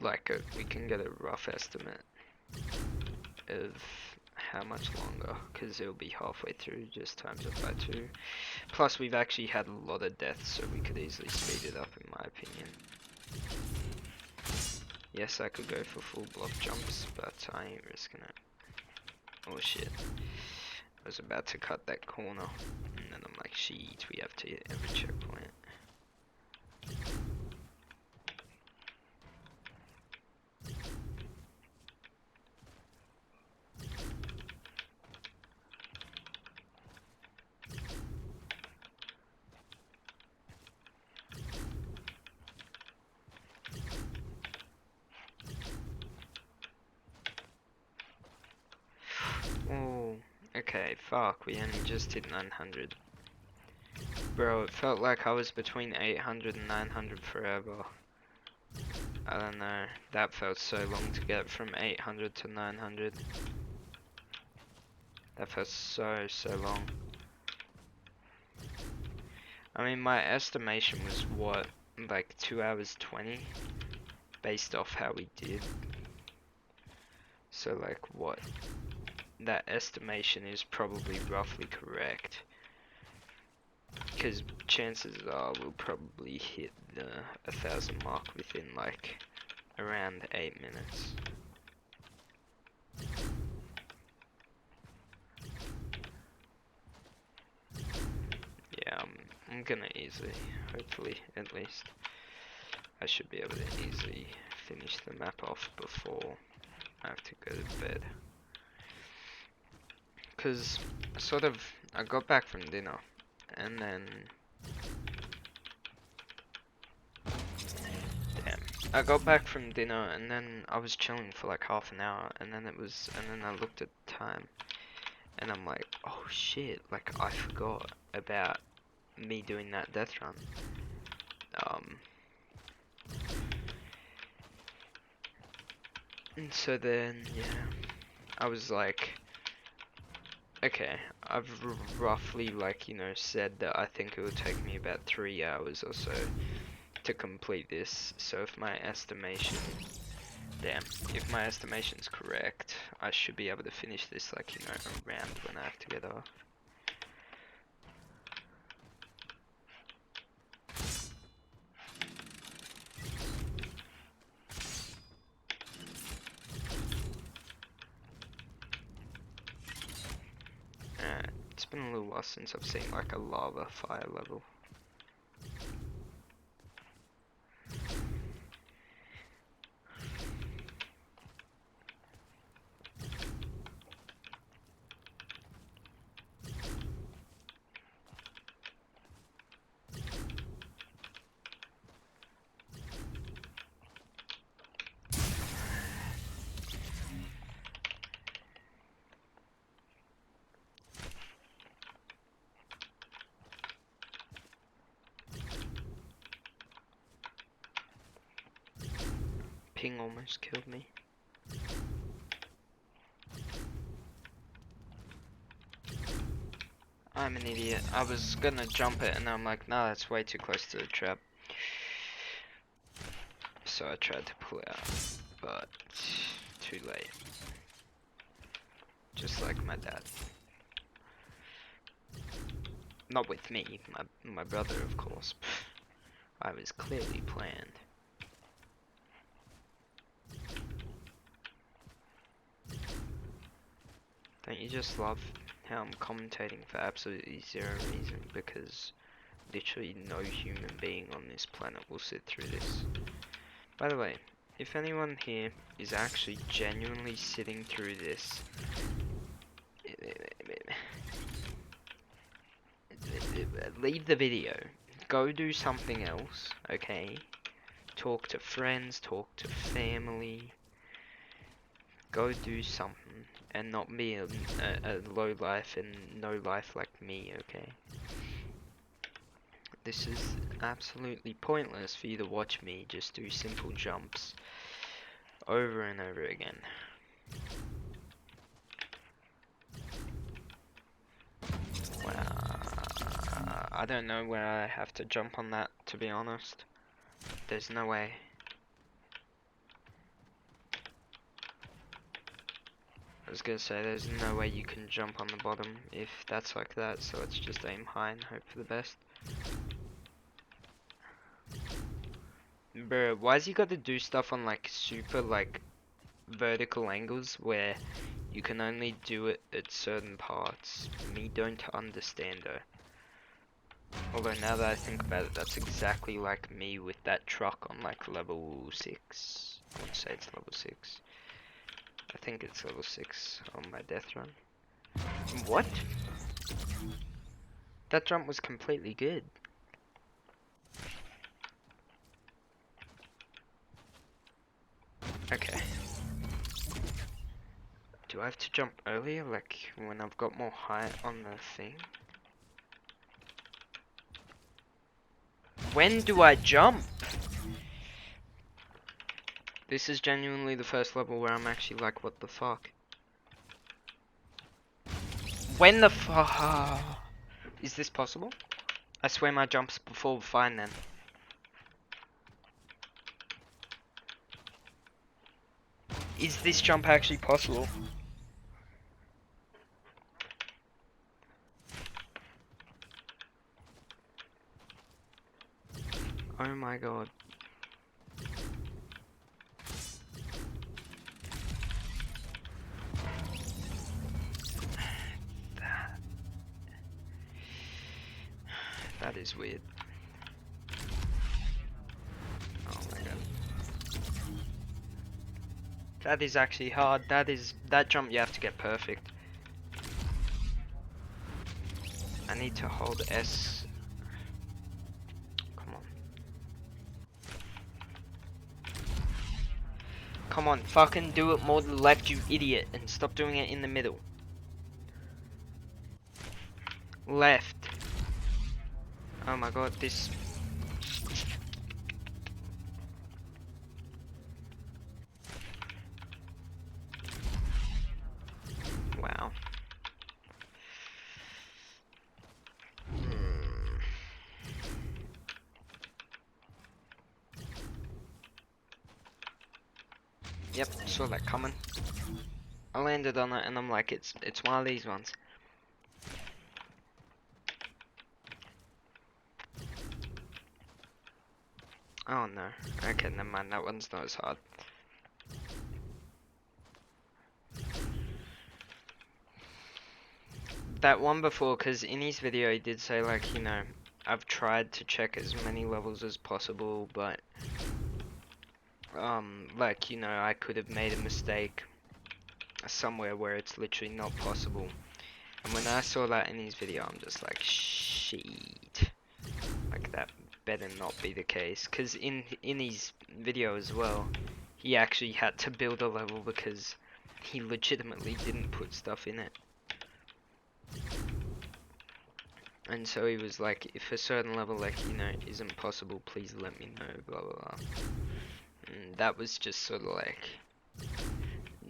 A: Like, we can get a rough estimate of how much longer, because it'll be halfway through, just times it by 2. Plus, we've actually had a lot of deaths, so we could easily speed it up, in my opinion. Yes, I could go for full block jumps, but I ain't risking it. Oh shit. I was about to cut that corner, and then I'm like, shit, we have to hit every checkpoint. Oh, okay, fuck, we only just hit 900. Bro, it felt like I was between 800 and 900 forever. I don't know, that felt so long to get from 800 to 900. That felt so long. I mean, my estimation was what, like 2 hours 20? Based off how we did. So like what? That estimation is probably roughly correct. Because chances are we'll probably hit the 1,000 mark within like around 8 minutes. Yeah, I'm gonna easily, hopefully at least, I should be able to easily finish the map off before I have to go to bed. Because I got back from dinner and then I got back from dinner and then I was chilling for like half an hour and then I looked at the time and I'm like, oh shit, like I forgot about me doing that death run. And so then, yeah, I was like, okay, I've roughly like, you know, said that I think it would take me about 3 hours or so to complete this, so if my estimation, if my estimation's correct, I should be able to finish this like, you know, around when I have to get off. It's been a little while since I've seen like a lava fire level. Ping almost killed me. I'm an idiot. I was gonna jump it and I'm like, nah, that's way too close to the trap. So I tried to pull out, but too late. Just like my dad. Not with me, my brother of course. I was clearly planned. Don't you just love how I'm commentating for absolutely zero reason, because literally no human being on this planet will sit through this. By the way, if anyone here is actually genuinely sitting through this, leave the video, go do something else, okay? Talk to friends, talk to family, go do something, and not be a low life and no life like me, okay? This is absolutely pointless for you to watch me just do simple jumps over and over again. Wow. I don't know where I have to jump on that, to be honest. There's no way. I was gonna say, there's no way you can jump on the bottom if that's like that, so let's just aim high and hope for the best. Bro, why's you gotta do stuff on like super like vertical angles where you can only do it at certain parts? Me don't understand though. Although now that I think about it, that's exactly like me with that truck on like level 6. I wouldn't say it's level 6. I think it's level 6 on my Deathrun. What? That jump was completely good. Okay. Do I have to jump earlier, like when I've got more height on the thing? When do I jump? This is genuinely the first level where I'm actually like, what the fuck? When the fuck? Is this possible? I swear my jump's before fine then. Is this jump actually possible? Oh my god. That is weird. Oh my god. That is actually hard. That jump you have to get perfect. I need to hold S. Come on. Come on, fucking do it more to the left, you idiot, and stop doing it in the middle. Left. Oh my god, this... Wow. Yep, saw that coming. I landed on it and I'm like, it's one of these ones. Oh no. Okay, never mind, that one's not as hard. That one before, because in his video he did say like, you know, I've tried to check as many levels as possible, but like, you know, I could have made a mistake somewhere where it's literally not possible. And when I saw that in his video, I'm just like, shit. Like, that better not be the case. Because in his video as well, he actually had to build a level because he legitimately didn't put stuff in it. And so he was like, if a certain level, like, you know, isn't possible, please let me know, blah, blah, blah. And that was just sort of like,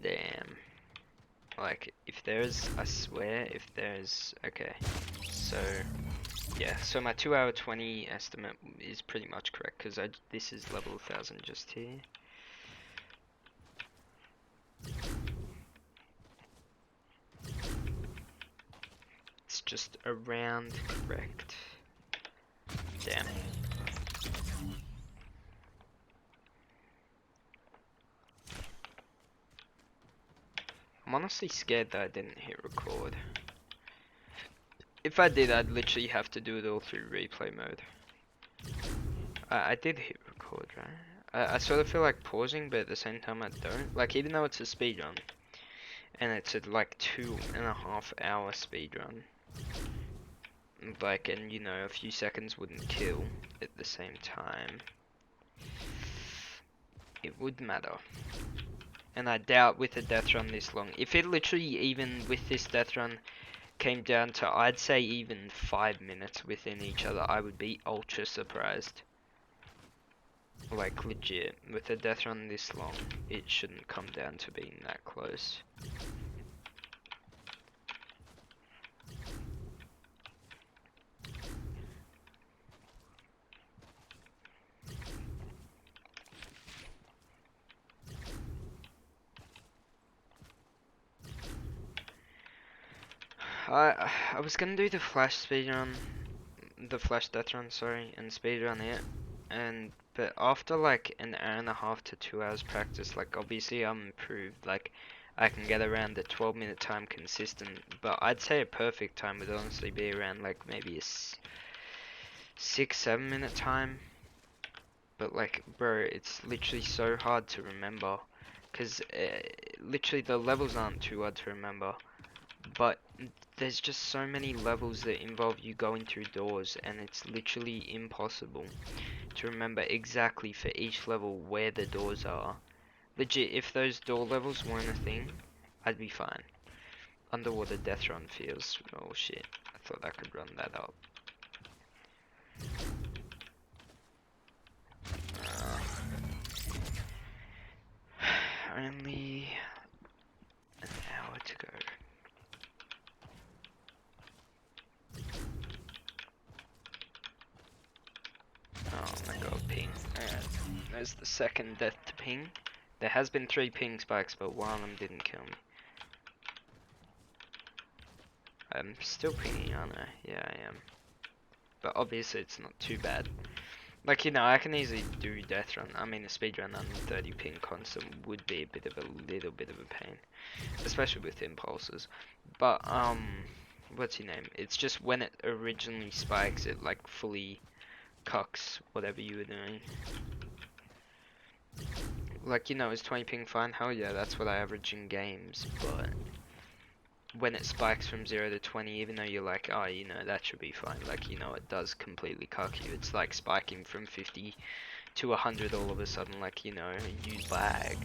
A: damn. Like, if there's, I swear, if there's, okay. So, yeah, so my 2 hour 20 estimate is pretty much correct, because this is level 1000 just here. It's just around correct. Damn. I'm honestly scared that I didn't hit record. If I did, I'd literally have to do it all through replay mode. I did hit record, right? I sort of feel like pausing, but at the same time I don't. Like, even though it's a speedrun, and it's a like 2.5 hour speedrun, like, and you know, a few seconds wouldn't kill at the same time, it would matter. And I doubt with a death run this long, if it literally even with this death run came down to, I'd say even 5 minutes within each other, I would be ultra surprised. Like, legit, with a death run this long, it shouldn't come down to being that close. I was gonna do the flash speedrun, the flash death run, sorry, and speedrun it, but after like an hour and a half to 2 hours practice, like obviously I'm improved, like I can get around the 12-minute time consistent, but I'd say a perfect time would honestly be around like maybe a 6-7 minute time. But like, bro, it's literally so hard to remember, because literally the levels aren't too hard to remember, but there's just so many levels that involve you going through doors, and it's literally impossible to remember exactly for each level where the doors are. Legit, if those door levels weren't a thing, I'd be fine. Underwater Deathrun feels, oh shit, I thought I could run that up. Only an hour to go. Oh my god, ping. Alright, there's the second death to ping. There has been 3 ping spikes, but one of them didn't kill me. I'm still pinging, aren't I? Yeah, I am. But obviously it's not too bad. Like, you know, I can easily do Deathrun. I mean, a speedrun under 30 ping constant would be a little bit of a pain. Especially with impulses. But, what's your name? It's just when it originally spikes, it, like, fully cucks whatever you were doing. Like, you know, is 20 ping fine? Hell yeah, that's what I average in games, but when it spikes from 0 to 20, even though you're like, oh, you know, that should be fine, like, you know, it does completely cuck you. It's like spiking from 50 to 100 all of a sudden, like, you know, you lag.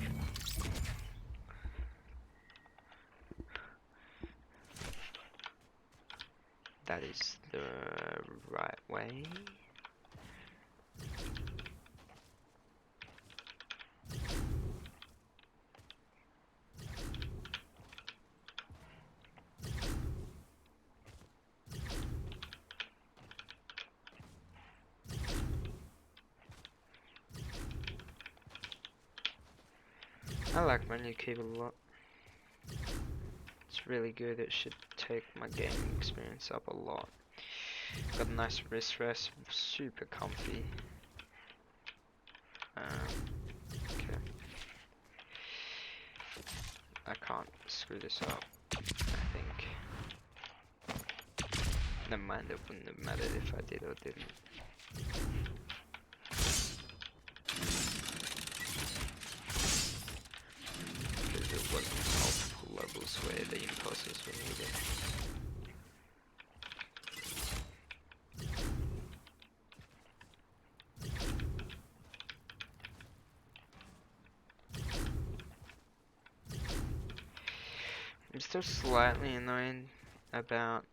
A: That is the right way. I like my new keyboard a lot. It's really good. It should take my gaming experience up a lot. Got a nice wrist rest, super comfy. Okay. I can't screw this up, I think. Never mind, it wouldn't have mattered if I did or didn't. Because it wasn't multiple levels where the impulses were needed. I'm still slightly annoyed about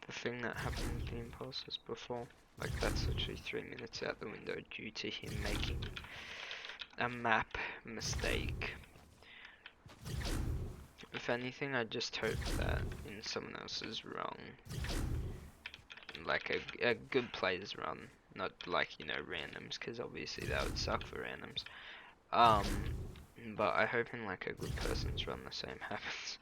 A: the thing that happened with the impulses before. Like, that's literally 3 minutes out the window due to him making a map mistake. If anything, I just hope that in someone else's run, like a good player's run, not like, you know, randoms, because obviously that would suck for randoms. But I hope in like a good person's run the same happens.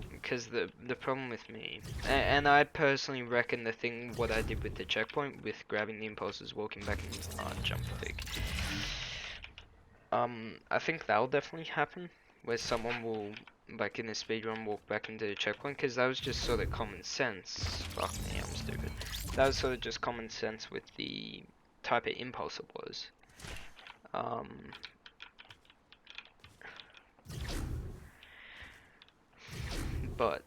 A: Because the problem with me, and I personally reckon the thing, what I did with the checkpoint, with grabbing the impulses, walking back and jump pick. I think that'll definitely happen, where someone will, like in a speedrun, walk back into the checkpoint, because that was just sort of common sense. Fuck me, I'm stupid. That was sort of just common sense with the type of impulse it was. But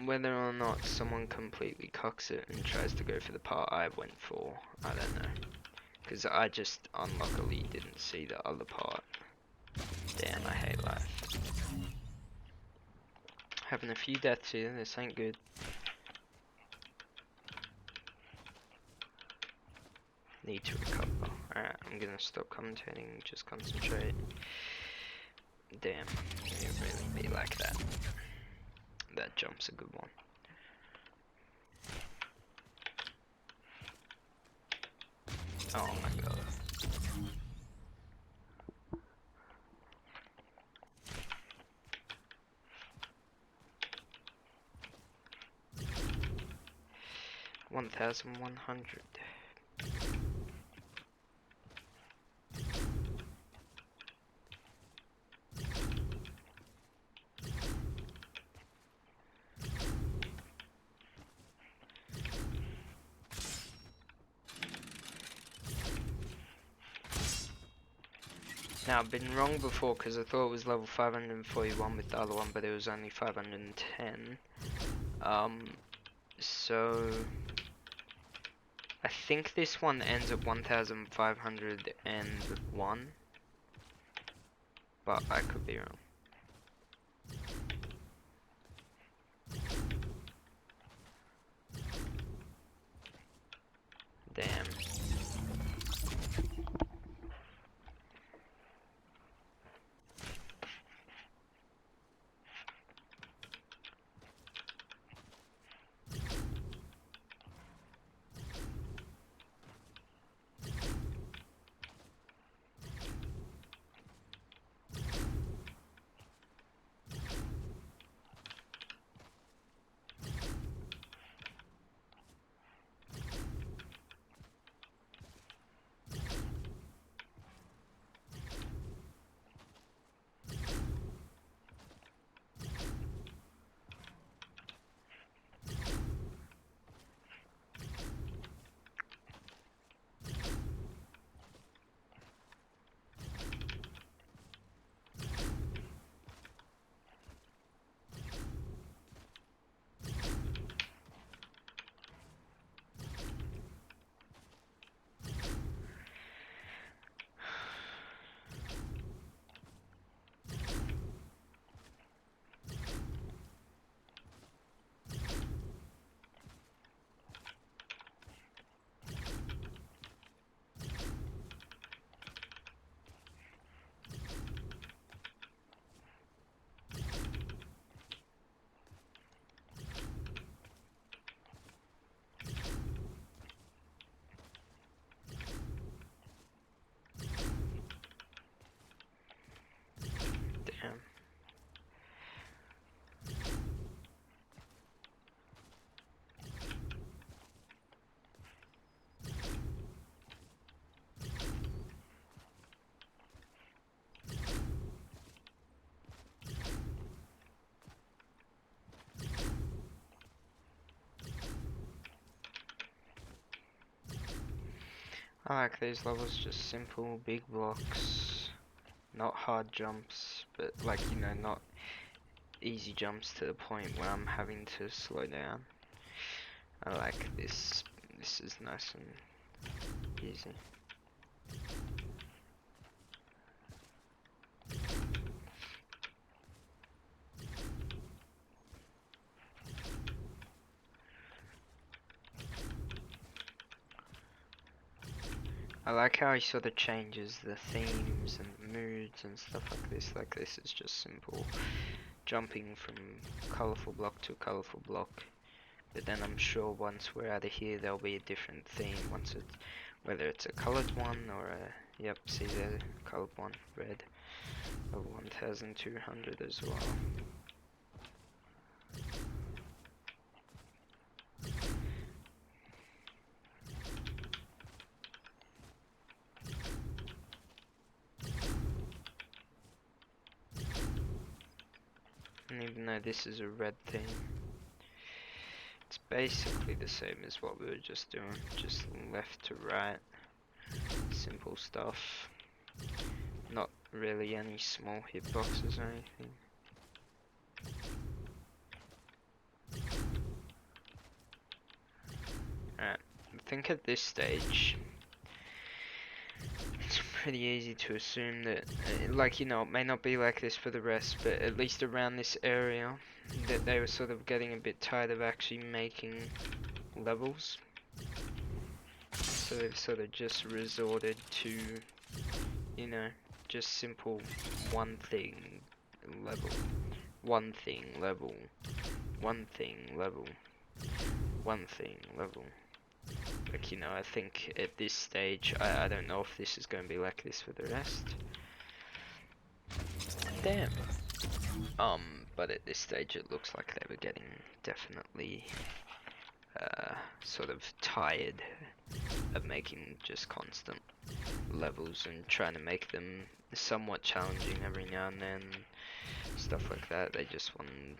A: whether or not someone completely cocks it and tries to go for the part I went for, I don't know. Because I just unluckily didn't see the other part. Damn, I hate life. Having a few deaths here, this ain't good. Need to recover. Alright, I'm gonna stop commentating, just concentrate. Damn, it really be like that. That jump's a good one. Oh my god. $1,100. Now, I've been wrong before because I thought it was level 541 with the other one, but it was only 510. So I think this one ends at 1,501, but I could be wrong. Damn. Damn. I like these levels, just simple, big blocks, not hard jumps, but like, you know, not easy jumps to the point where I'm having to slow down. I like this. This is nice and easy. I like how he sort of changes the themes and moods and stuff like this. Like this is just simple jumping from colourful block to colourful block. But then I'm sure once we're out of here there'll be a different theme. Once it's, whether it's a coloured one or a, yep, see there, coloured one, red, of 1200 as well. And even though this is a red theme, it's basically the same as what we were just doing, just left to right, simple stuff, not really any small hitboxes or anything. Alright, I think at this stage, it's pretty easy to assume that, like, you know, it may not be like this for the rest, but at least around this area, that they were sort of getting a bit tired of actually making levels. So they've sort of just resorted to, you know, just simple one thing level, one thing level, one thing level, one thing level. Like, you know, I think at this stage, I don't know if this is going to be like this for the rest. Damn. But at this stage it looks like they were getting definitely sort of tired of making just constant levels and trying to make them somewhat challenging every now and then, stuff like that. They just wanted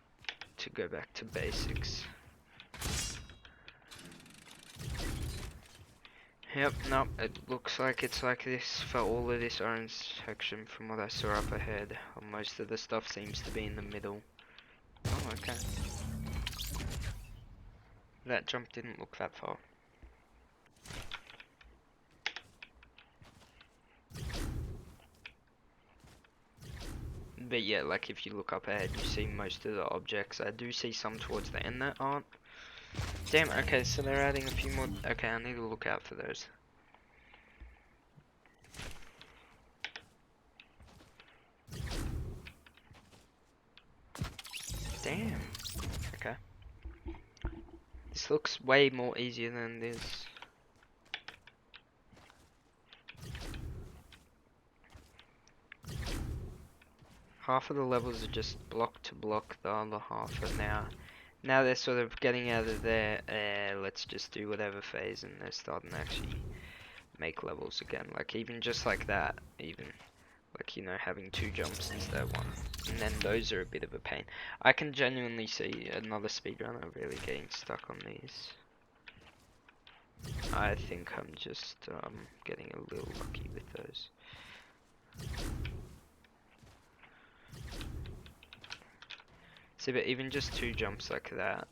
A: to go back to basics. Yep, nope, it looks like it's like this for all of this orange section from what I saw up ahead. Most of the stuff seems to be in the middle. Oh, okay. That jump didn't look that far. But yeah, like if you look up ahead, you see most of the objects. I do see some towards the end that aren't. Damn, okay, so they're adding a few more. Okay, I need to look out for those. Damn. Okay. This looks way more easier than this. Half of the levels are just block to block, the other half are now they're sort of getting out of their let's just do whatever phase, and they're starting to actually make levels again. Like even just like that, even like, you know, having 2 jumps instead of 1, and then those are a bit of a pain. I can genuinely see another speedrunner really getting stuck on these. I think I'm just getting a little lucky with those. See, but even just 2 jumps like that,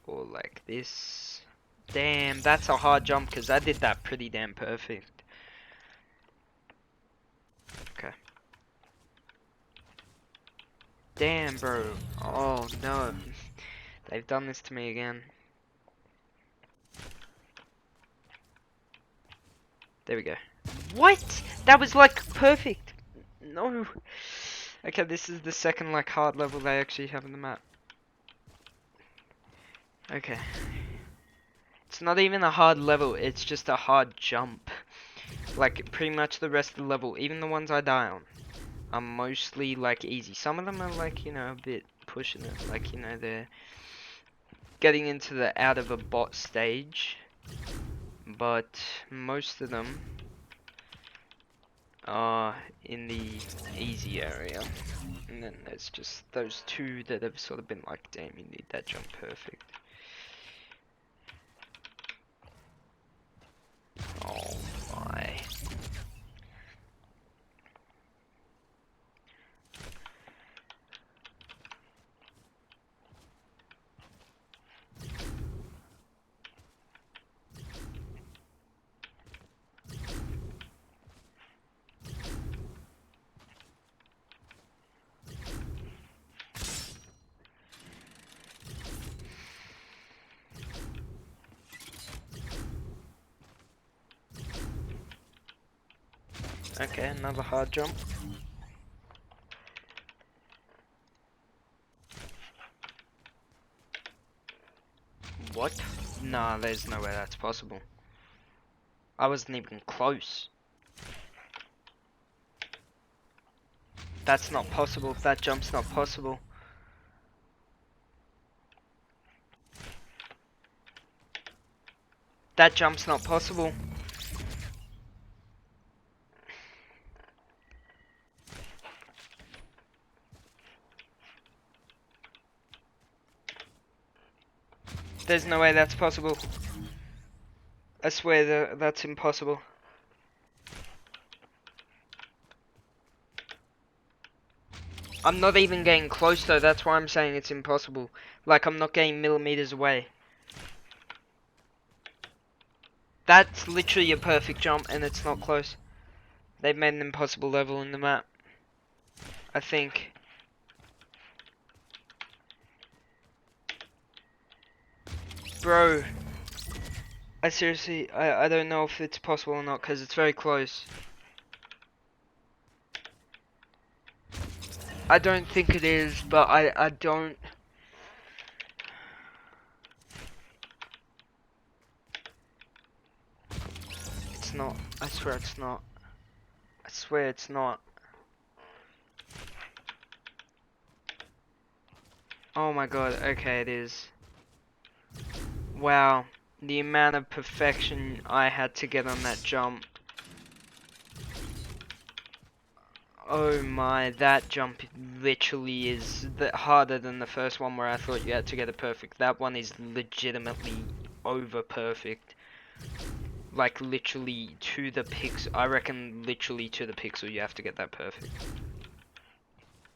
A: or like this. Damn, that's a hard jump because I did that pretty damn perfect. Okay. Damn, bro. Oh no. They've done this to me again. There we go. What? That was like perfect. No. Okay, this is the second like hard level they actually have in the map. Okay. It's not even a hard level, it's just a hard jump. Like pretty much the rest of the level, even the ones I die on, are mostly like easy. Some of them are like, you know, a bit pushing it. Like, you know, they're getting into the out of a bot stage. But most of them are in the easy area. And then there's just those 2 that have sort of been like, damn, you need that jump perfect. Oh my. Okay, another hard jump. What? Nah, there's no way that's possible. I wasn't even close. That's not possible. That jump's not possible. That jump's not possible. There's no way that's possible. I swear that's impossible. I'm not even getting close though, that's why I'm saying it's impossible. Like, I'm not getting millimeters away. That's literally a perfect jump and it's not close. They've made an impossible level in the map, I think. Bro, I seriously, I don't know if it's possible or not because it's very close. I don't think it is, but I don't. It's not. I swear it's not. I swear it's not. Oh my god, okay, it is. Wow, the amount of perfection I had to get on that jump. Oh my, that jump literally is harder than the first one where I thought you had to get it perfect. That one is legitimately over perfect. Like literally to the pixel. I reckon literally to the pixel you have to get that perfect.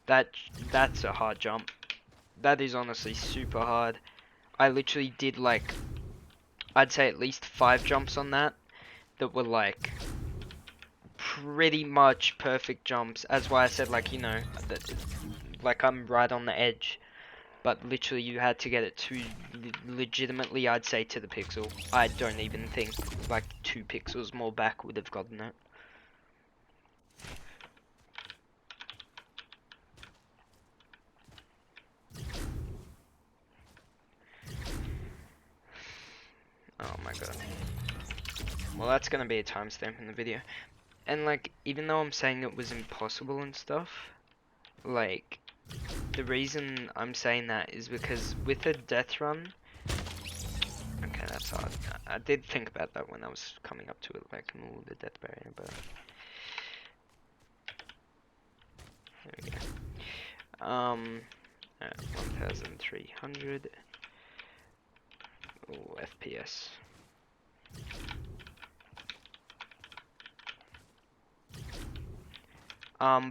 A: That's a hard jump. That is honestly super hard. I literally did like, I'd say at least 5 jumps on that were like pretty much perfect jumps. That's why I said, like, you know, that, like, I'm right on the edge. But literally you had to get it to legitimately, I'd say, to the pixel. I don't even think like 2 pixels more back would have gotten it. Oh my god. Well, that's gonna be a timestamp in the video. And like, even though I'm saying it was impossible and stuff, like, the reason I'm saying that is because with a Deathrun, okay, that's hard. I did think about that when I was coming up to it, like, ooh, the death barrier, but there we go. 1300 FPS.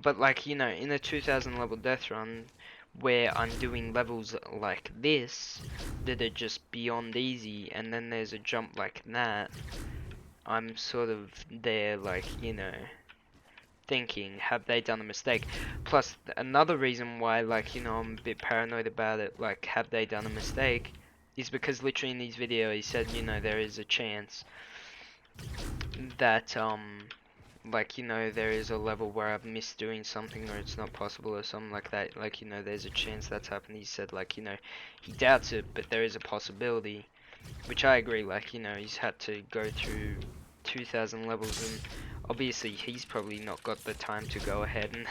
A: But like, you know, in a 2000 level death run, where I'm doing levels like this, that are just beyond easy, and then there's a jump like that, I'm sort of there, like, you know, thinking, have they done a mistake? Plus, another reason why, like, you know, I'm a bit paranoid about it, like, have they done a mistake, is because literally in these videos he said, you know, there is a chance that, like, you know, there is a level where I've missed doing something or it's not possible or something like that. Like, you know, there's a chance that's happened. He said, like, you know, he doubts it, but there is a possibility. Which I agree, like, you know, he's had to go through 2,000 levels and obviously he's probably not got the time to go ahead and,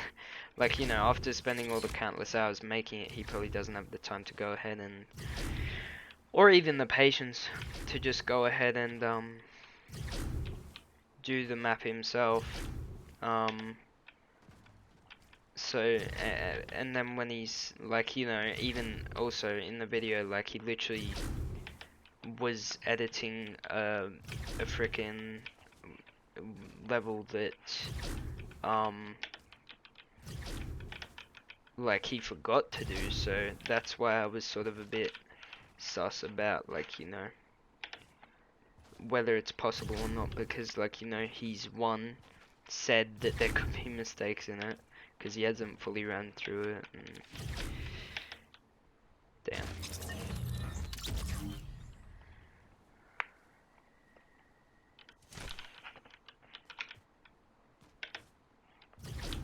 A: like, you know, after spending all the countless hours making it, he probably doesn't have the time to go ahead and, or even the patience to just go ahead and, do the map himself. And then when he's like, you know, even also in the video, like, he literally was editing a freaking level that like he forgot to do, so that's why I was sort of a bit sus about, like, you know, whether it's possible or not, because, like, you know, he's said that there could be mistakes in it because he hasn't fully ran through it. And damn.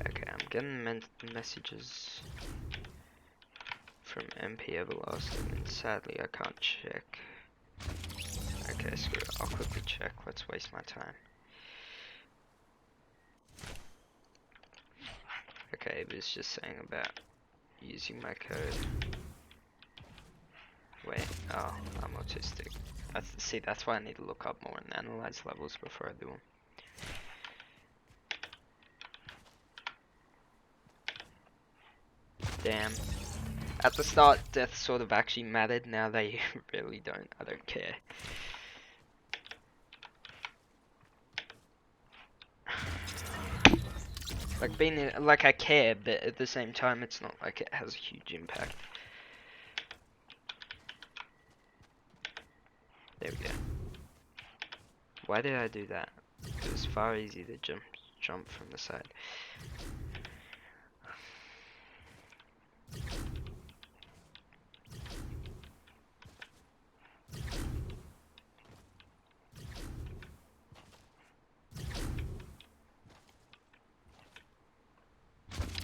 A: Okay, I'm getting messages from MP Everlasting, and sadly I can't check. Okay, screw it. I'll quickly check. Let's waste my time. Okay, it was just saying about using my code. Wait, oh, I'm autistic. See, that's why I need to look up more and analyze levels before I do them. Damn. At the start, death sort of actually mattered. Now they really don't. I don't care. Like, like, I care, but at the same time, it's not like it has a huge impact. There we go. Why did I do that? It was far easier to jump from the side.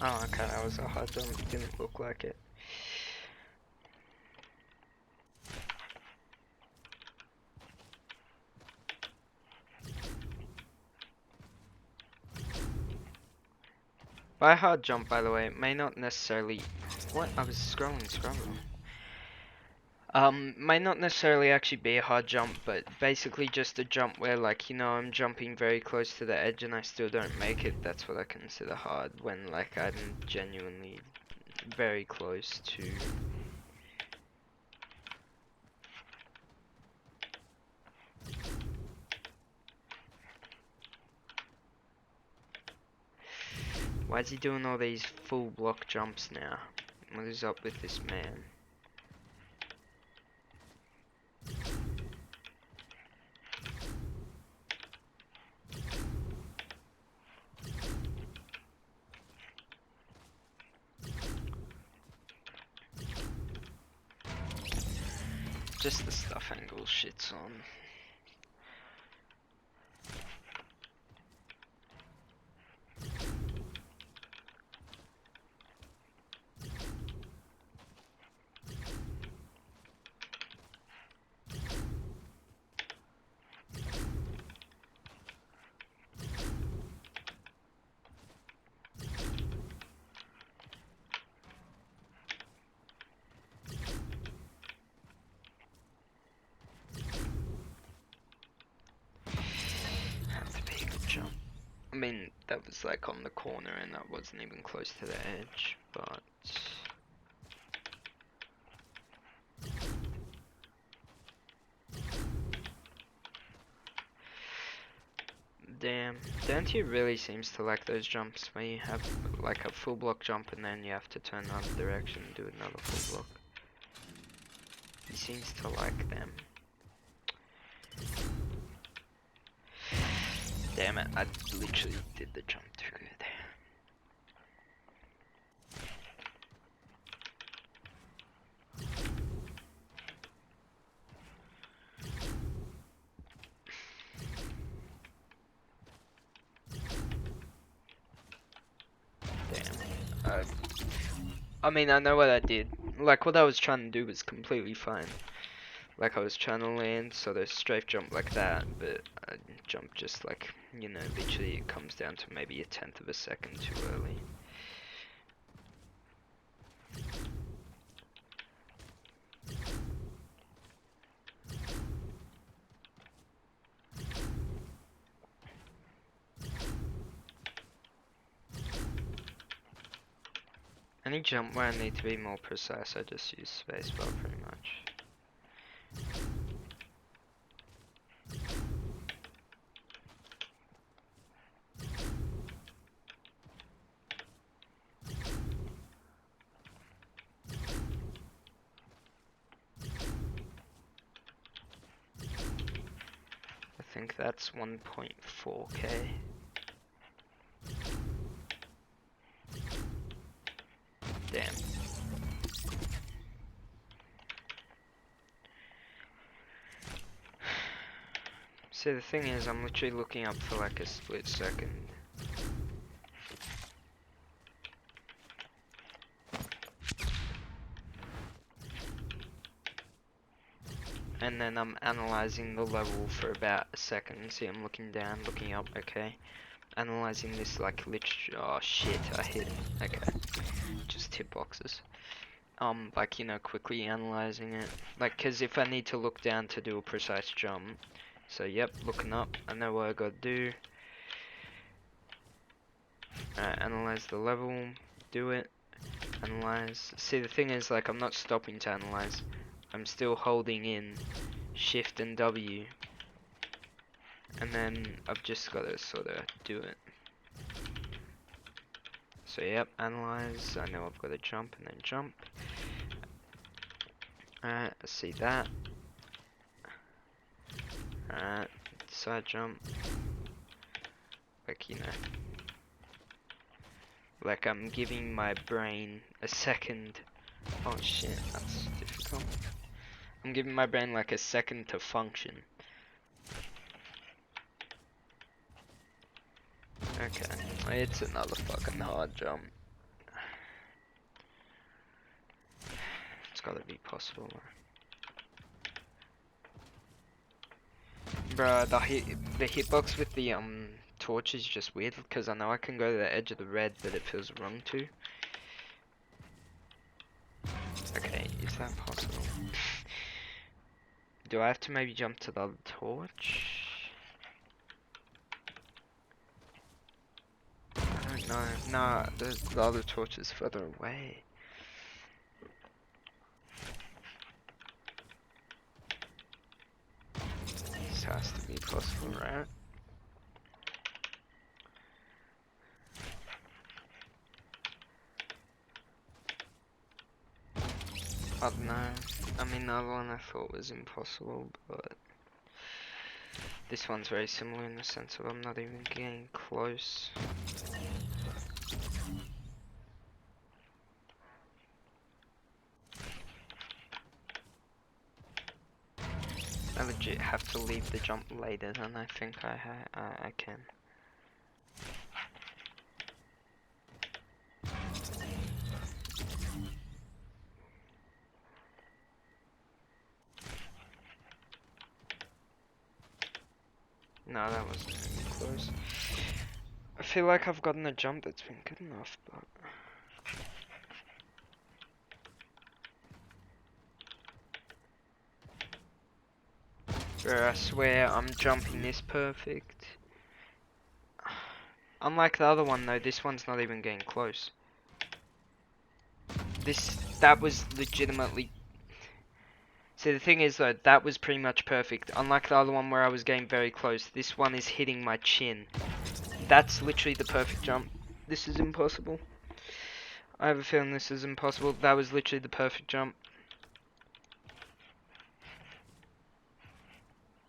A: Oh, okay, that was a hard jump. Didn't look like it. By hard jump, by the way, it may not necessarily... What? I was scrolling. Might not necessarily actually be a hard jump, but basically just a jump where, like, you know, I'm jumping very close to the edge and I still don't make it. That's what I consider hard, when, like, I'm genuinely very close to... Why is he doing all these full block jumps now? What is up with this man? Just the stuff angle shit's on. Jump. I mean, that was like on the corner and that wasn't even close to the edge, but... Damn, Dante really seems to like those jumps where you have like a full block jump and then you have to turn the other direction and do another full block. He seems to like them. Damn it, I literally did the jump too good. Damn. I mean, I know what I did. Like, what I was trying to do was completely fine. Like, I was trying to land sort of strafe jump like that, but I jumped just like, you know, literally it comes down to maybe 1/10 of a second too early. Any jump where I need to be more precise, I just use spacebar pretty much. I think that's 1.4k. Damn. See, the thing is, I'm literally looking up for like a split second. And then I'm analyzing the level for about a second. See, I'm looking down, looking up, okay. Analyzing this like literally, oh shit, I hit it, okay. Just hit boxes. Like, you know, quickly analyzing it. Like, cause if I need to look down to do a precise jump. So, yep, looking up, I know what I gotta do. Analyze the level, do it, analyze. See, the thing is, like, I'm not stopping to analyze. I'm still holding in Shift and W. And then I've just gotta sort of do it. So, yep, analyze. I know I've gotta jump and then jump. Alright, I see that. Alright, side jump. Like, you know. Like, I'm giving my brain a second. Oh shit, that's difficult. I'm giving my brain like a second to function. Okay, it's another fucking hard jump. It's gotta be possible. Bruh, the hitbox with the torch is just weird because I know I can go to the edge of the red, but it feels wrong too. Okay, is that possible? Do I have to maybe jump to the other torch? I don't know. Nah, the other torch is further away. This has to be possible, right? I don't know. I mean, the other one I thought was impossible, but this one's very similar in the sense of I'm not even getting close. I legit have to leave the jump later than I think I can. No, that wasn't even close. I feel like I've gotten a jump that's been good enough, but... Bro, I swear I'm jumping this perfect. Unlike the other one though, this one's not even getting close. That was legitimately... See, the thing is though, that was pretty much perfect. Unlike the other one where I was getting very close, this one is hitting my chin. That's literally the perfect jump. This is impossible. I have a feeling this is impossible. That was literally the perfect jump.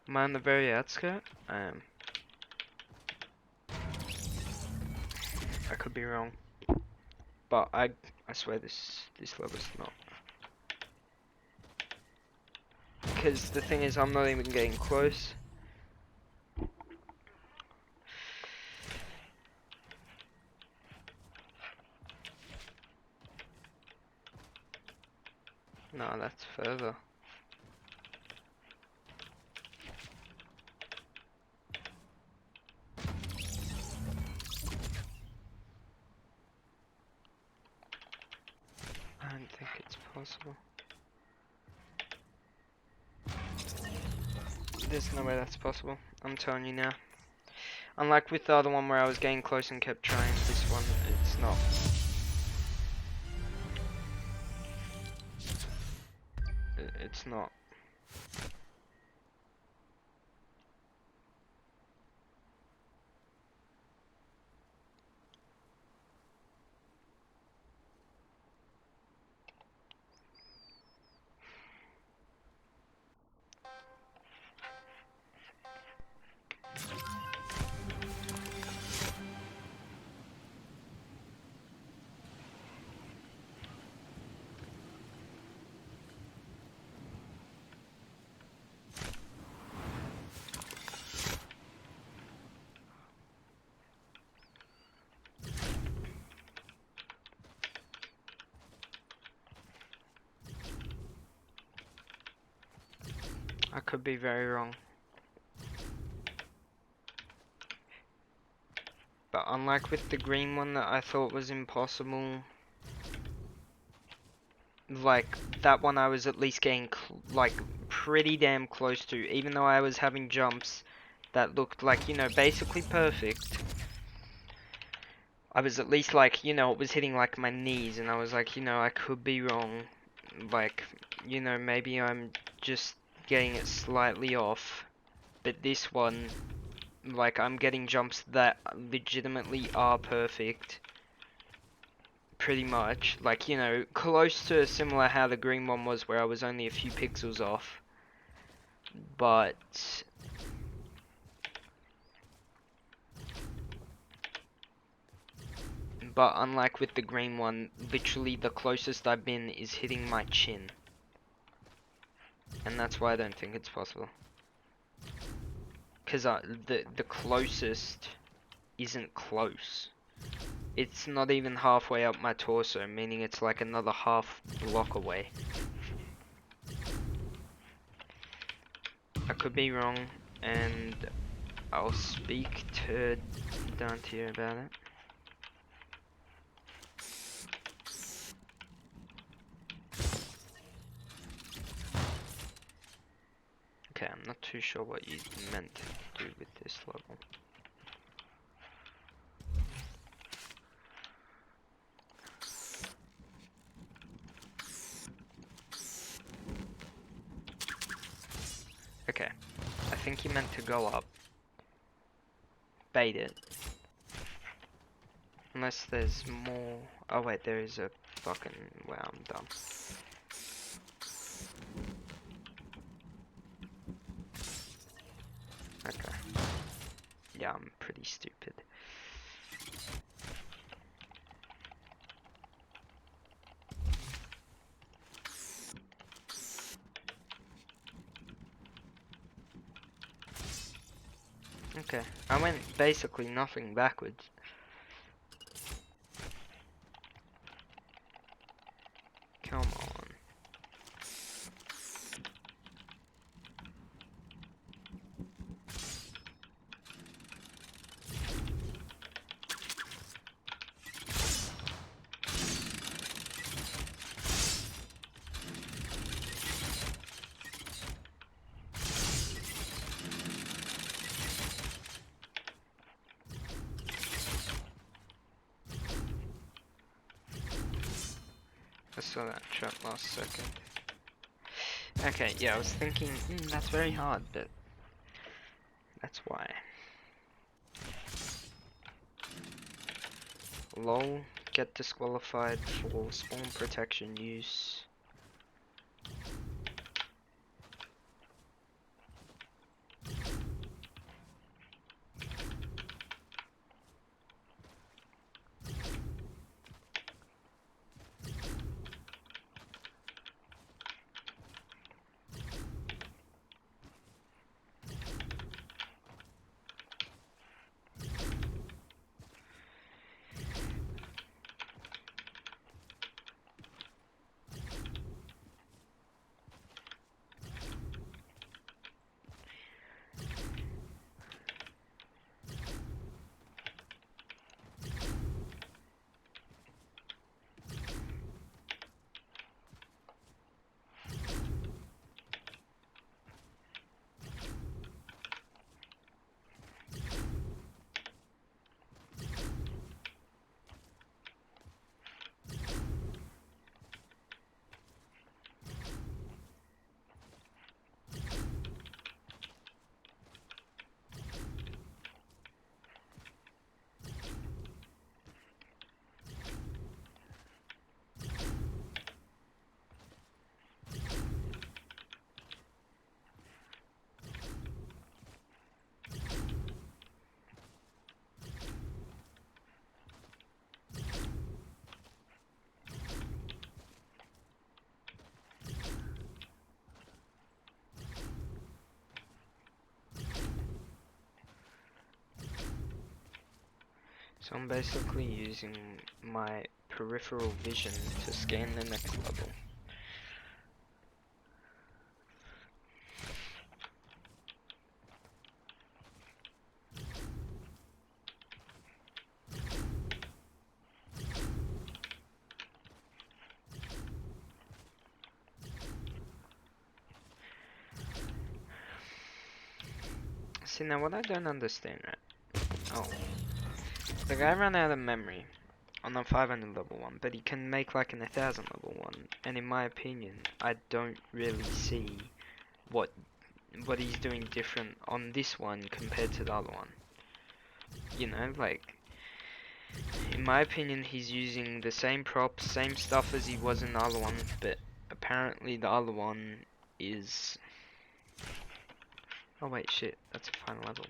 A: Am I on the very outskirt? I am. I could be wrong. But I swear this level's not. Because the thing is, I'm not even getting close. No, that's further. I don't think it's possible. There's no way that's possible. I'm telling you now. Unlike with the other one where I was getting close and kept trying, this one, it's not. It's not. I could be very wrong. But unlike with the green one that I thought was impossible, like that one I was at least getting like pretty damn close to, even though I was having jumps that looked like, you know, basically perfect. I was at least like, you know, it was hitting like my knees and I was like, you know, I could be wrong. Like, you know, maybe I'm just getting it slightly off. But this one, like, I'm getting jumps that legitimately are perfect. Pretty much. Like, you know, close to similar how the green one was where I was only a few pixels off. But... But unlike with the green one, literally the closest I've been is hitting my chin. And that's why I don't think it's possible. Because the closest isn't close. It's not even halfway up my torso, meaning it's like another half block away. I could be wrong, and I'll speak to Dante about it. Okay, I'm not too sure what you meant to do with this level. Okay, I think you meant to go up, bait it. Unless there's more. Oh wait, there is a fucking. Wow, I'm dumb. Okay. Yeah, I'm pretty stupid. Okay, I went basically nothing backwards. Come on. I saw that trap last second. Okay, yeah, I was thinking, that's very hard, but that's why. Lol, get disqualified for spawn protection use. So I'm basically using my peripheral vision to scan the next level. See, now what I don't understand, right? Oh. The guy ran out of memory on the 500 level one, but he can make like an 1000 level one, and in my opinion, I don't really see what he's doing different on this one compared to the other one. You know, like, in my opinion, he's using the same props, same stuff as he was in the other one, but apparently the other one is... Oh wait, shit, that's a final level.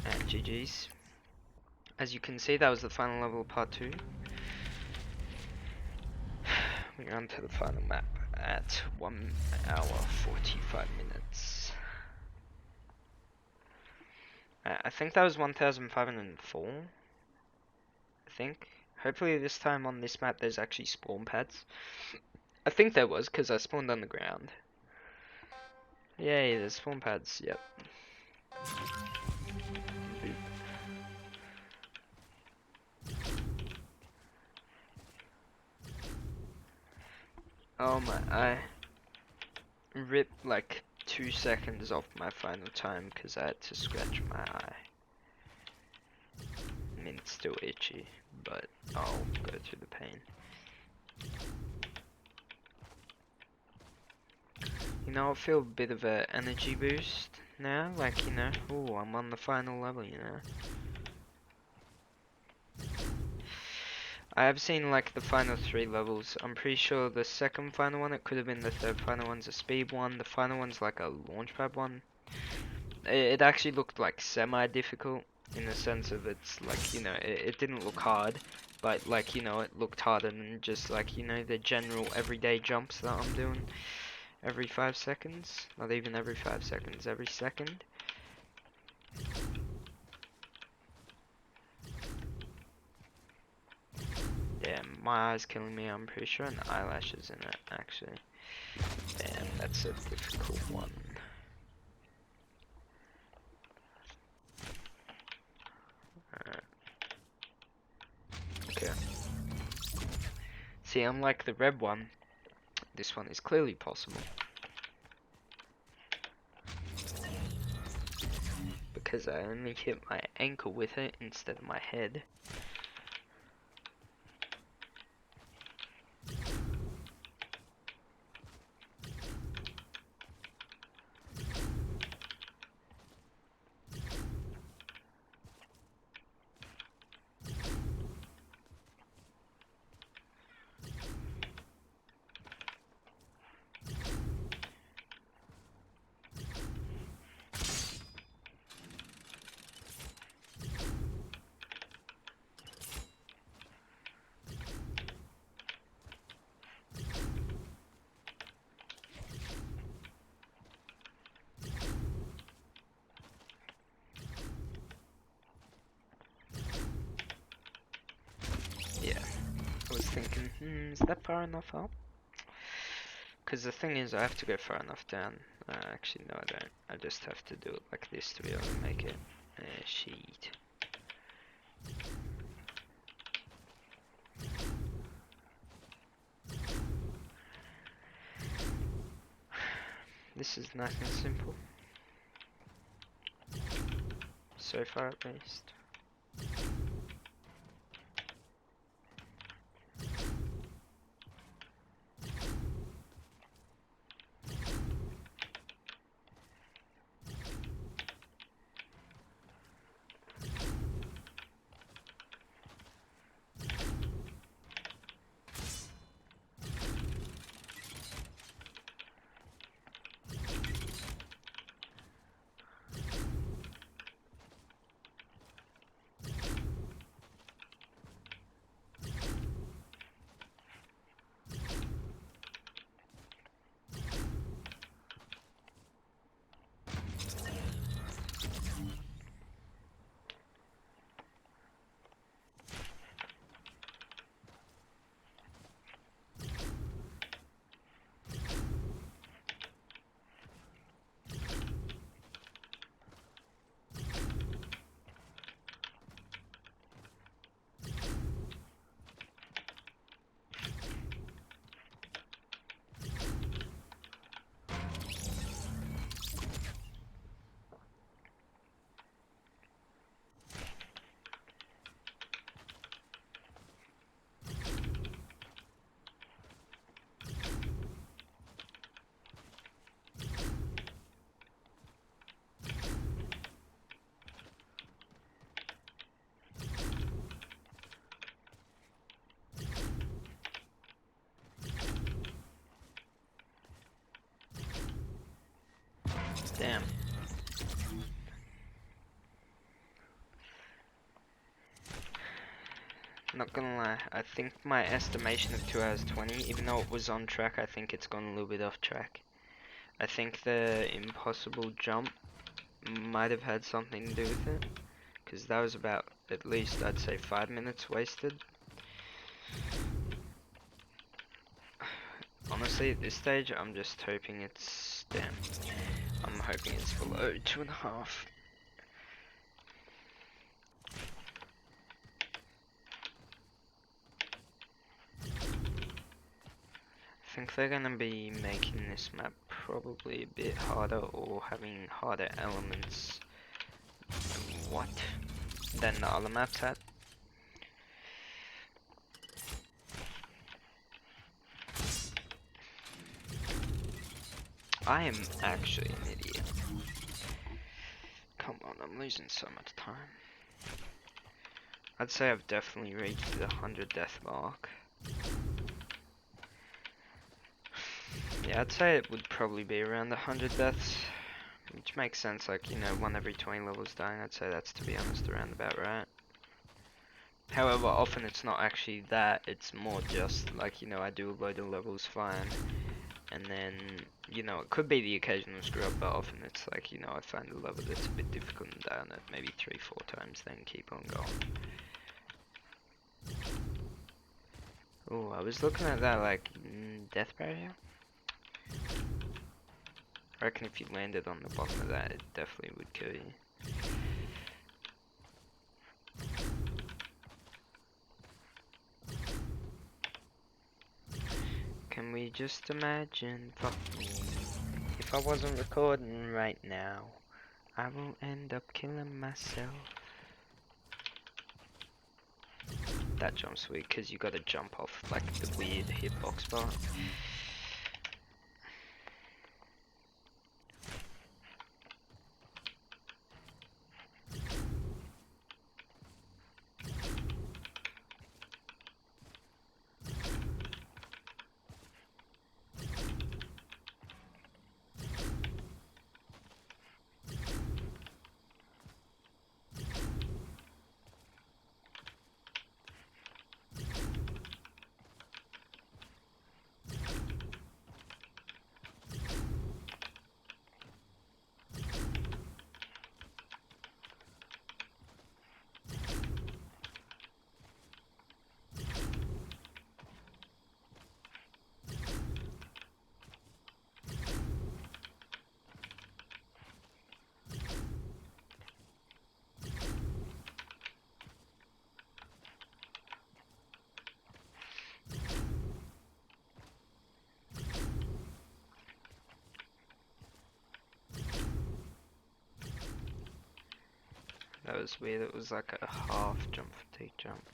A: And GG's. As you can see, that was the final level of part 2. We're on to the final map at 1 hour 45 minutes. I think that was 1504. I think. Hopefully this time on this map there's actually spawn pads. I think there was, because I spawned on the ground. Yay, there's spawn pads, yep. Oh my, I ripped like 2 seconds off my final time because I had to scratch my eye. I mean, it's still itchy, but I'll go through the pain. You know, I feel a bit of a energy boost now, like, you know, ooh, I'm on the final level, you know. I have seen like the final 3 levels. I'm pretty sure the second final one, it could have been the third final one's a speed one. The final one's like a launchpad one. It actually looked like semi-difficult in the sense of it's like, you know, it didn't look hard, but like, you know, it looked harder than just like, you know, the general everyday jumps that I'm doing. every 5 seconds. Not even every 5 seconds, every second. Damn, my eye's killing me, I'm pretty sure, and eyelashes in it, actually. Damn, that's a difficult one. Alright. Okay. See, unlike the red one, this one is clearly possible. Because I only hit my ankle with it instead of my head. Yeah, I was thinking, is that far enough up? Because the thing is, I have to go far enough down. Actually, no, I don't. I just have to do it like this to be able to make it. Sheet. This is nice and simple. So far, at least. Damn. Not gonna lie, I think my estimation of 2 hours 20, even though it was on track, I think it's gone a little bit off track. I think the impossible jump might have had something to do with it. Because that was about, at least, I'd say 5 minutes wasted. Honestly, at this stage, I'm just hoping it's, damn, I'm hoping it's below 2.5. I think they're gonna be making this map probably a bit harder or having harder elements. What? Than the other maps had. I am actually an idiot. Come on, I'm losing so much time. I'd say I've definitely reached the 100 death mark. Yeah, I'd say it would probably be around the 100 deaths. Which makes sense, like, you know, 1 every 20 levels dying. I'd say that's, to be honest, around about right. However, often it's not actually that. It's more just, like, you know, I do a load of levels fine. and then, you know, it could be the occasional screw up, but often it's like, you know, I find a level that's a bit difficult and down it maybe 3-4 times, then keep on going. Oh, I was looking at that like death barrier. I reckon if you landed on the bottom of that, it definitely would kill you. Can we just imagine, fuck me, if I wasn't recording right now, I will end up killing myself. That jump's sweet, because you gotta jump off like the weird hitbox part. That was weird, it was like a half jump fatigue jump.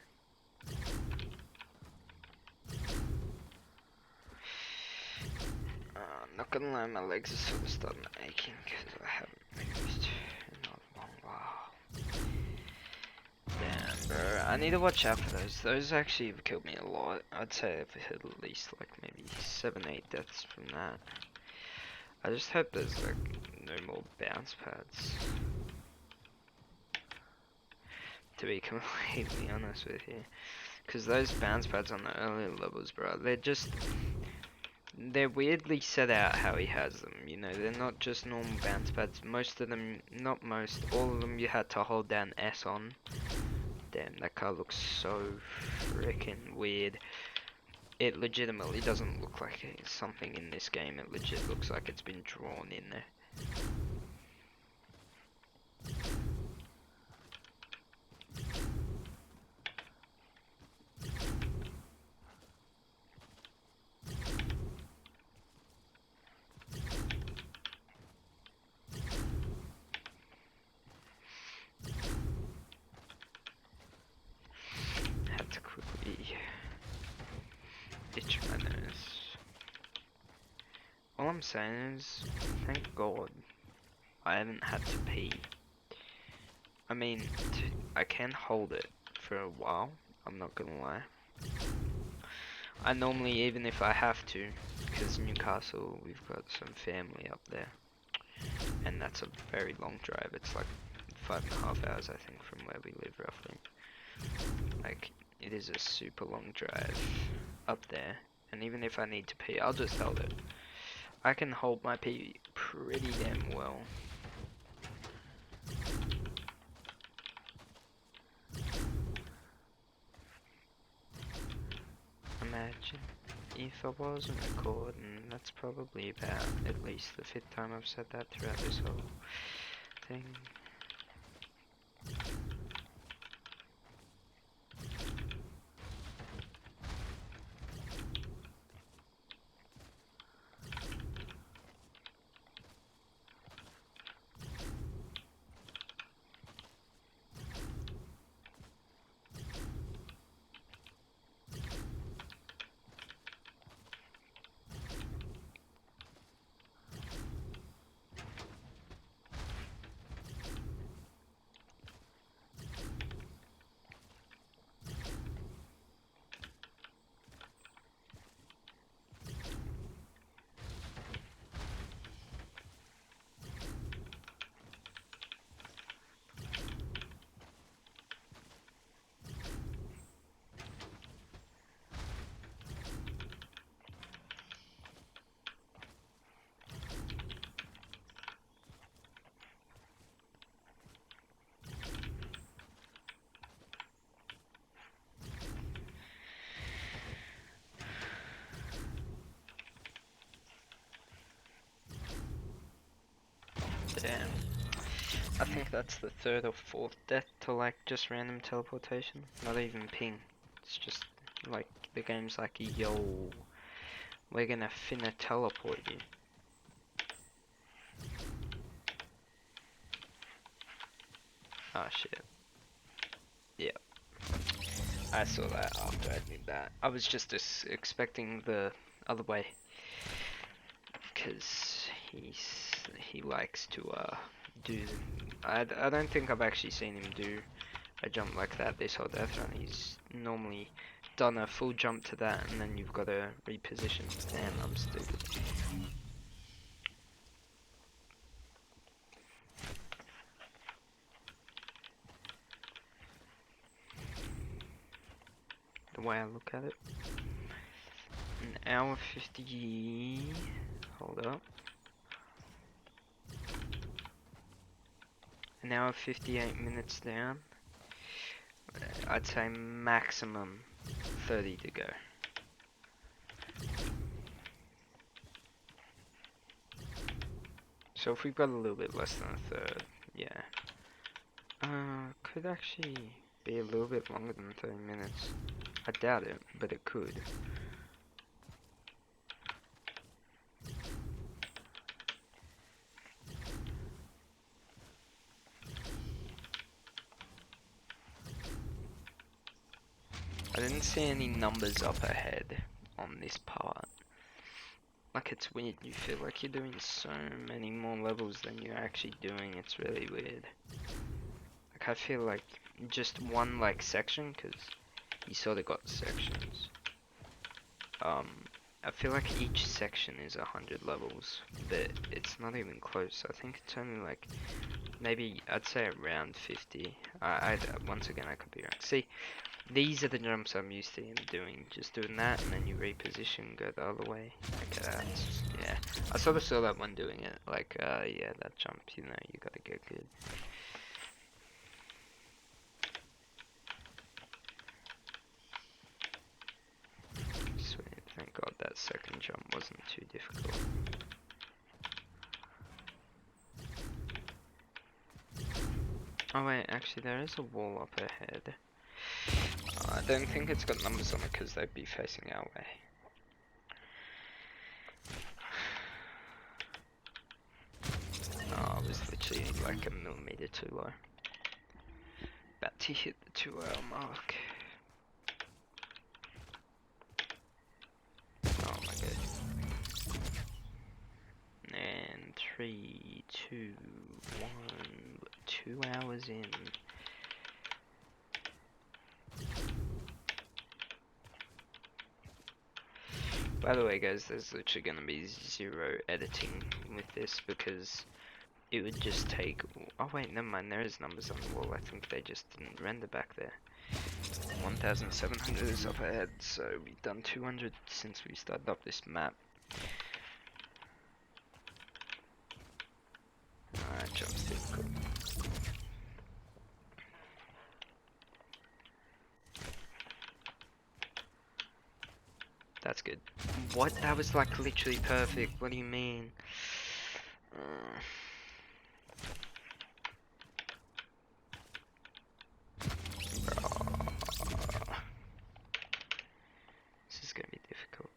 A: I'm not gonna lie, my legs are sort of starting aching because I haven't moved in a long while. Damn, bro, I need to watch out for those. Those actually have killed me a lot. I'd say I've hit at least like maybe 7-8 deaths from that. I just hope there's like no more bounce pads. To be completely honest with you. Because those bounce pads on the earlier levels, bro, they're weirdly set out how he has them, you know, they're not just normal bounce pads. Most of them, not most, all of them you had to hold down S on. Damn, that car looks so freaking weird. It legitimately doesn't look like it's something in this game, it legit looks like it's been drawn in there. Had to quickly itch my nose. All I'm saying is, thank God I haven't had to pee. I mean, I can hold it for a while, I'm not gonna lie. I normally, even if I have to, because Newcastle, we've got some family up there, and that's a very long drive. It's like 5.5 hours, I think, from where we live, roughly. Like, it is a super long drive up there, and even if I need to pee, I'll just hold it. I can hold my pee pretty damn well. Imagine if I wasn't recording. That's probably about at least the 5th time I've said that throughout this whole thing. Damn. I think that's the third or fourth death to like just random teleportation. Not even ping. It's just like the game's like, yo, we're gonna finna teleport you. Oh shit. Yeah. I saw that after I did that. I was just expecting the other way. Cause he likes to do. I don't think I've actually seen him do a jump like that this whole death run. He's normally done a full jump to that and then you've got to reposition. Damn, I'm stupid. The way I look at it. An hour 50. Hold up. An hour 58 minutes down. I'd say maximum 30 to go. So if we've got a little bit less than a third, yeah. Could actually be a little bit longer than 30 minutes. I doubt it, but it could. I didn't see any numbers up ahead on this part. Like, it's weird, you feel like you're doing so many more levels than you're actually doing. It's really weird. Like, I feel like just one like section, because you sort of got sections. I feel like each section is 100 levels, but it's not even close. I think it's only like, maybe, I'd say around 50. Once again, I could be wrong. See, these are the jumps I'm used to him doing. Just doing that, and then you reposition, go the other way. Okay, that's, yeah. I sort of saw that one doing it. Like, yeah, that jump, you know, you gotta get good. Sweet, thank God that second jump wasn't too difficult. Oh wait, actually there is a wall up ahead. I don't think it's got numbers on it because they'd be facing our way. Oh, I was literally like a millimeter too low. About to hit the 2-hour mark. Oh my god. And 3, 2, 1, 2 hours in. By the way guys, there's literally gonna be 0 editing with this because it would just take, oh wait, never mind, there is numbers on the wall. I think they just didn't render back there. 1,700 is up ahead, so we've done 200 since we started up this map. Alright, jump's difficult. That's good. What? That was like literally perfect. What do you mean? This is gonna be difficult.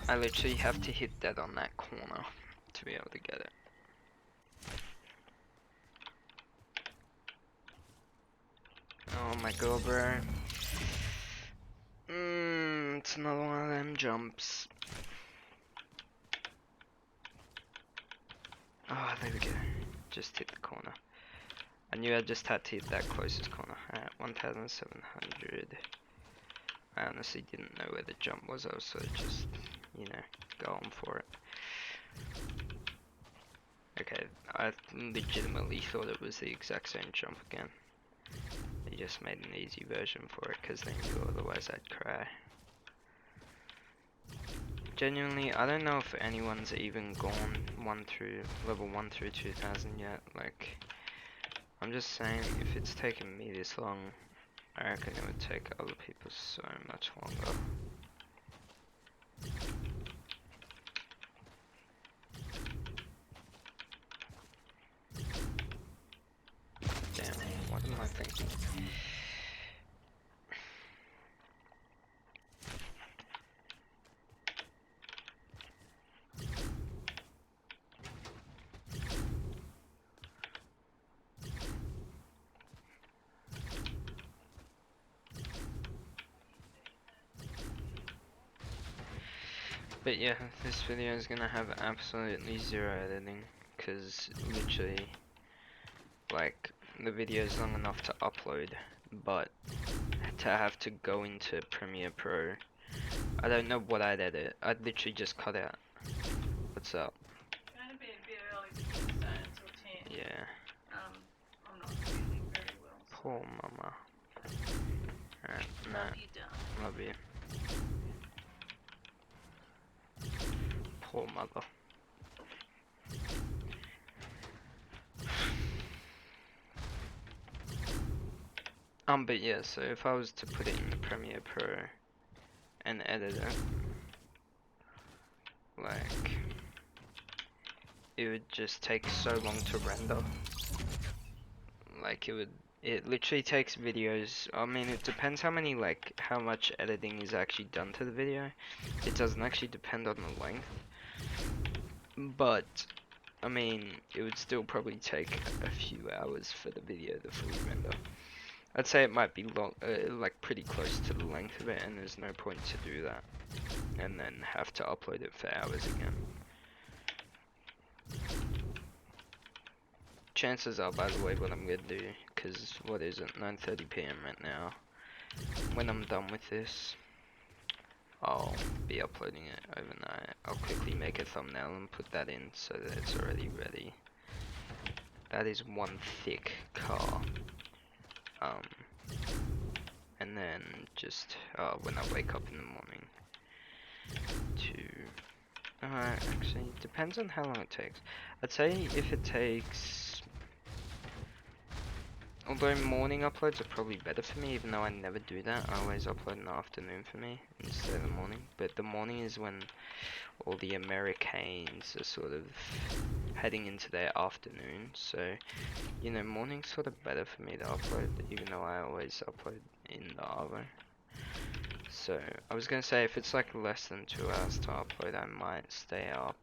A: I literally have to hit that on that corner to be able to get it. Oh my god, bro. It's another one of them jumps. Oh, there we go. Just hit the corner. I knew I just had to hit that closest corner. Alright, 1,700. I honestly didn't know where the jump was. I was sort of just, you know, going for it. Okay, I legitimately thought it was the exact same jump again. They just made an easy version for it because they knew otherwise I'd cry. Genuinely, I don't know if anyone's even gone level 1 through 2000 yet. Like, I'm just saying, if it's taken me this long, I reckon it would take other people so much longer. What am I thinking? But yeah, this video is gonna have absolutely zero editing, cause literally, like, the video is long enough to upload, but to have to go into Premiere Pro, I don't know what I'd edit. I'd literally just cut out. What's up?
B: Gonna be a bit early to get started until 10.
A: Yeah.
B: I'm not feeling very well. So.
A: Poor mama. Alright,
B: Love you, darling.
A: love you. Poor mother. But yeah, so if I was to put it in the Premiere Pro and edit it, like, it would just take so long to render. Like, it literally takes videos, I mean, it depends how much editing is actually done to the video. It doesn't actually depend on the length. But, I mean, it would still probably take a few hours for the video to fully render. I'd say it might be long, like pretty close to the length of it, and there's no point to do that and then have to upload it for hours again. Chances are, by the way, what I'm gonna do, because what is it, 9:30 p.m. right now, when I'm done with this, I'll be uploading it overnight. I'll quickly make a thumbnail and put that in so that it's already ready. That is one thick car. And then just when I wake up in the morning actually depends on how long it takes. I'd say if it takes, although morning uploads are probably better for me, even though I never do that. I always upload in the afternoon for me instead of the morning. But the morning is when all the Americans are sort of heading into their afternoon. So, you know, morning's sort of better for me to upload, even though I always upload in the hour. So, I was gonna say, if it's like less than 2 hours to upload, I might stay up.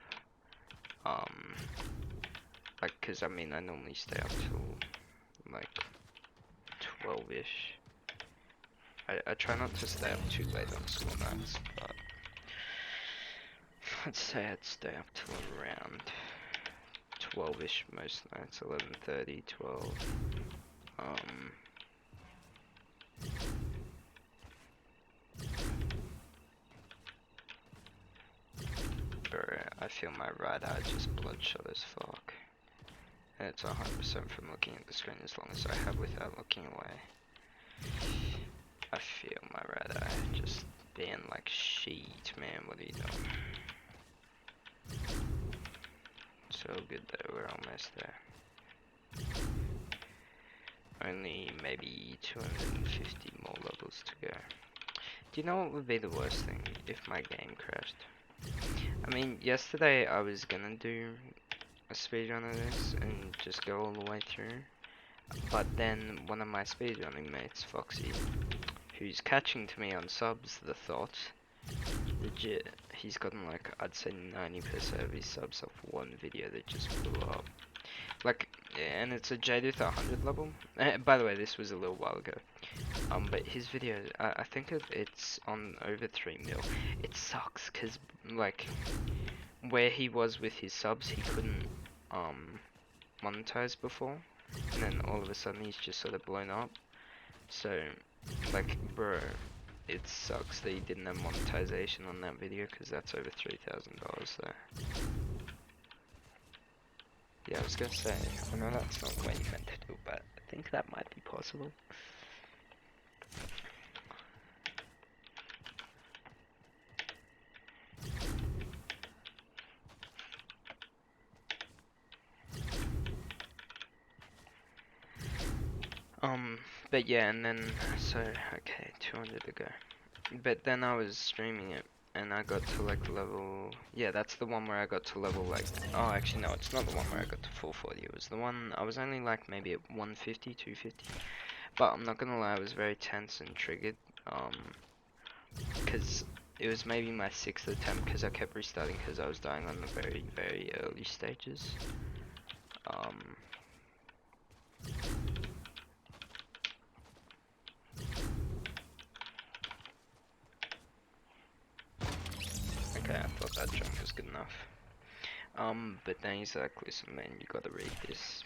A: Like, cause I mean, I normally stay up till like 12ish. I try not to stay up too late on school nights, but I'd say I'd stay up till around 12ish most nights, 11:30, 12. Bro, I feel my right eye just bloodshot as fuck. And it's 100% from looking at the screen as long as I have without looking away. I feel my right eye just being like, shit, man, what are you doing? So good though, we're almost there. Only maybe 250 more levels to go. Do you know what would be the worst thing if my game crashed? I mean, yesterday I was gonna do a speedrun of this and just go all the way through. But then one of my speedrunning mates, Foxy, who's catching to me on subs, the thought, legit, he's gotten like, I'd say 90% of his subs off one video that just blew up. Like, and it's a Jadith 100 level. By the way, this was a little while ago. But his video, I think it's on over 3 mil. It sucks, cause like, where he was with his subs, he couldn't, monetize before. And then all of a sudden he's just sort of blown up. So, like, bro, it sucks that he didn't have monetization on that video, cause that's over $3,000 there. Yeah, I was gonna say, I know that's not what you meant to do, but I think that might be possible. But yeah, and then, so, okay, 200 to go. But then I was streaming it, and I got to like level, yeah, that's the one where I got to level like, oh actually no, it's not the one where I got to 440, it was the one, I was only like maybe at 150, 250, but I'm not gonna lie, I was very tense and triggered, because it was maybe my 6th attempt, because I kept restarting because I was dying on the very, very early stages, okay, I thought that jump was good enough. But then he's like, listen man, you gotta read this,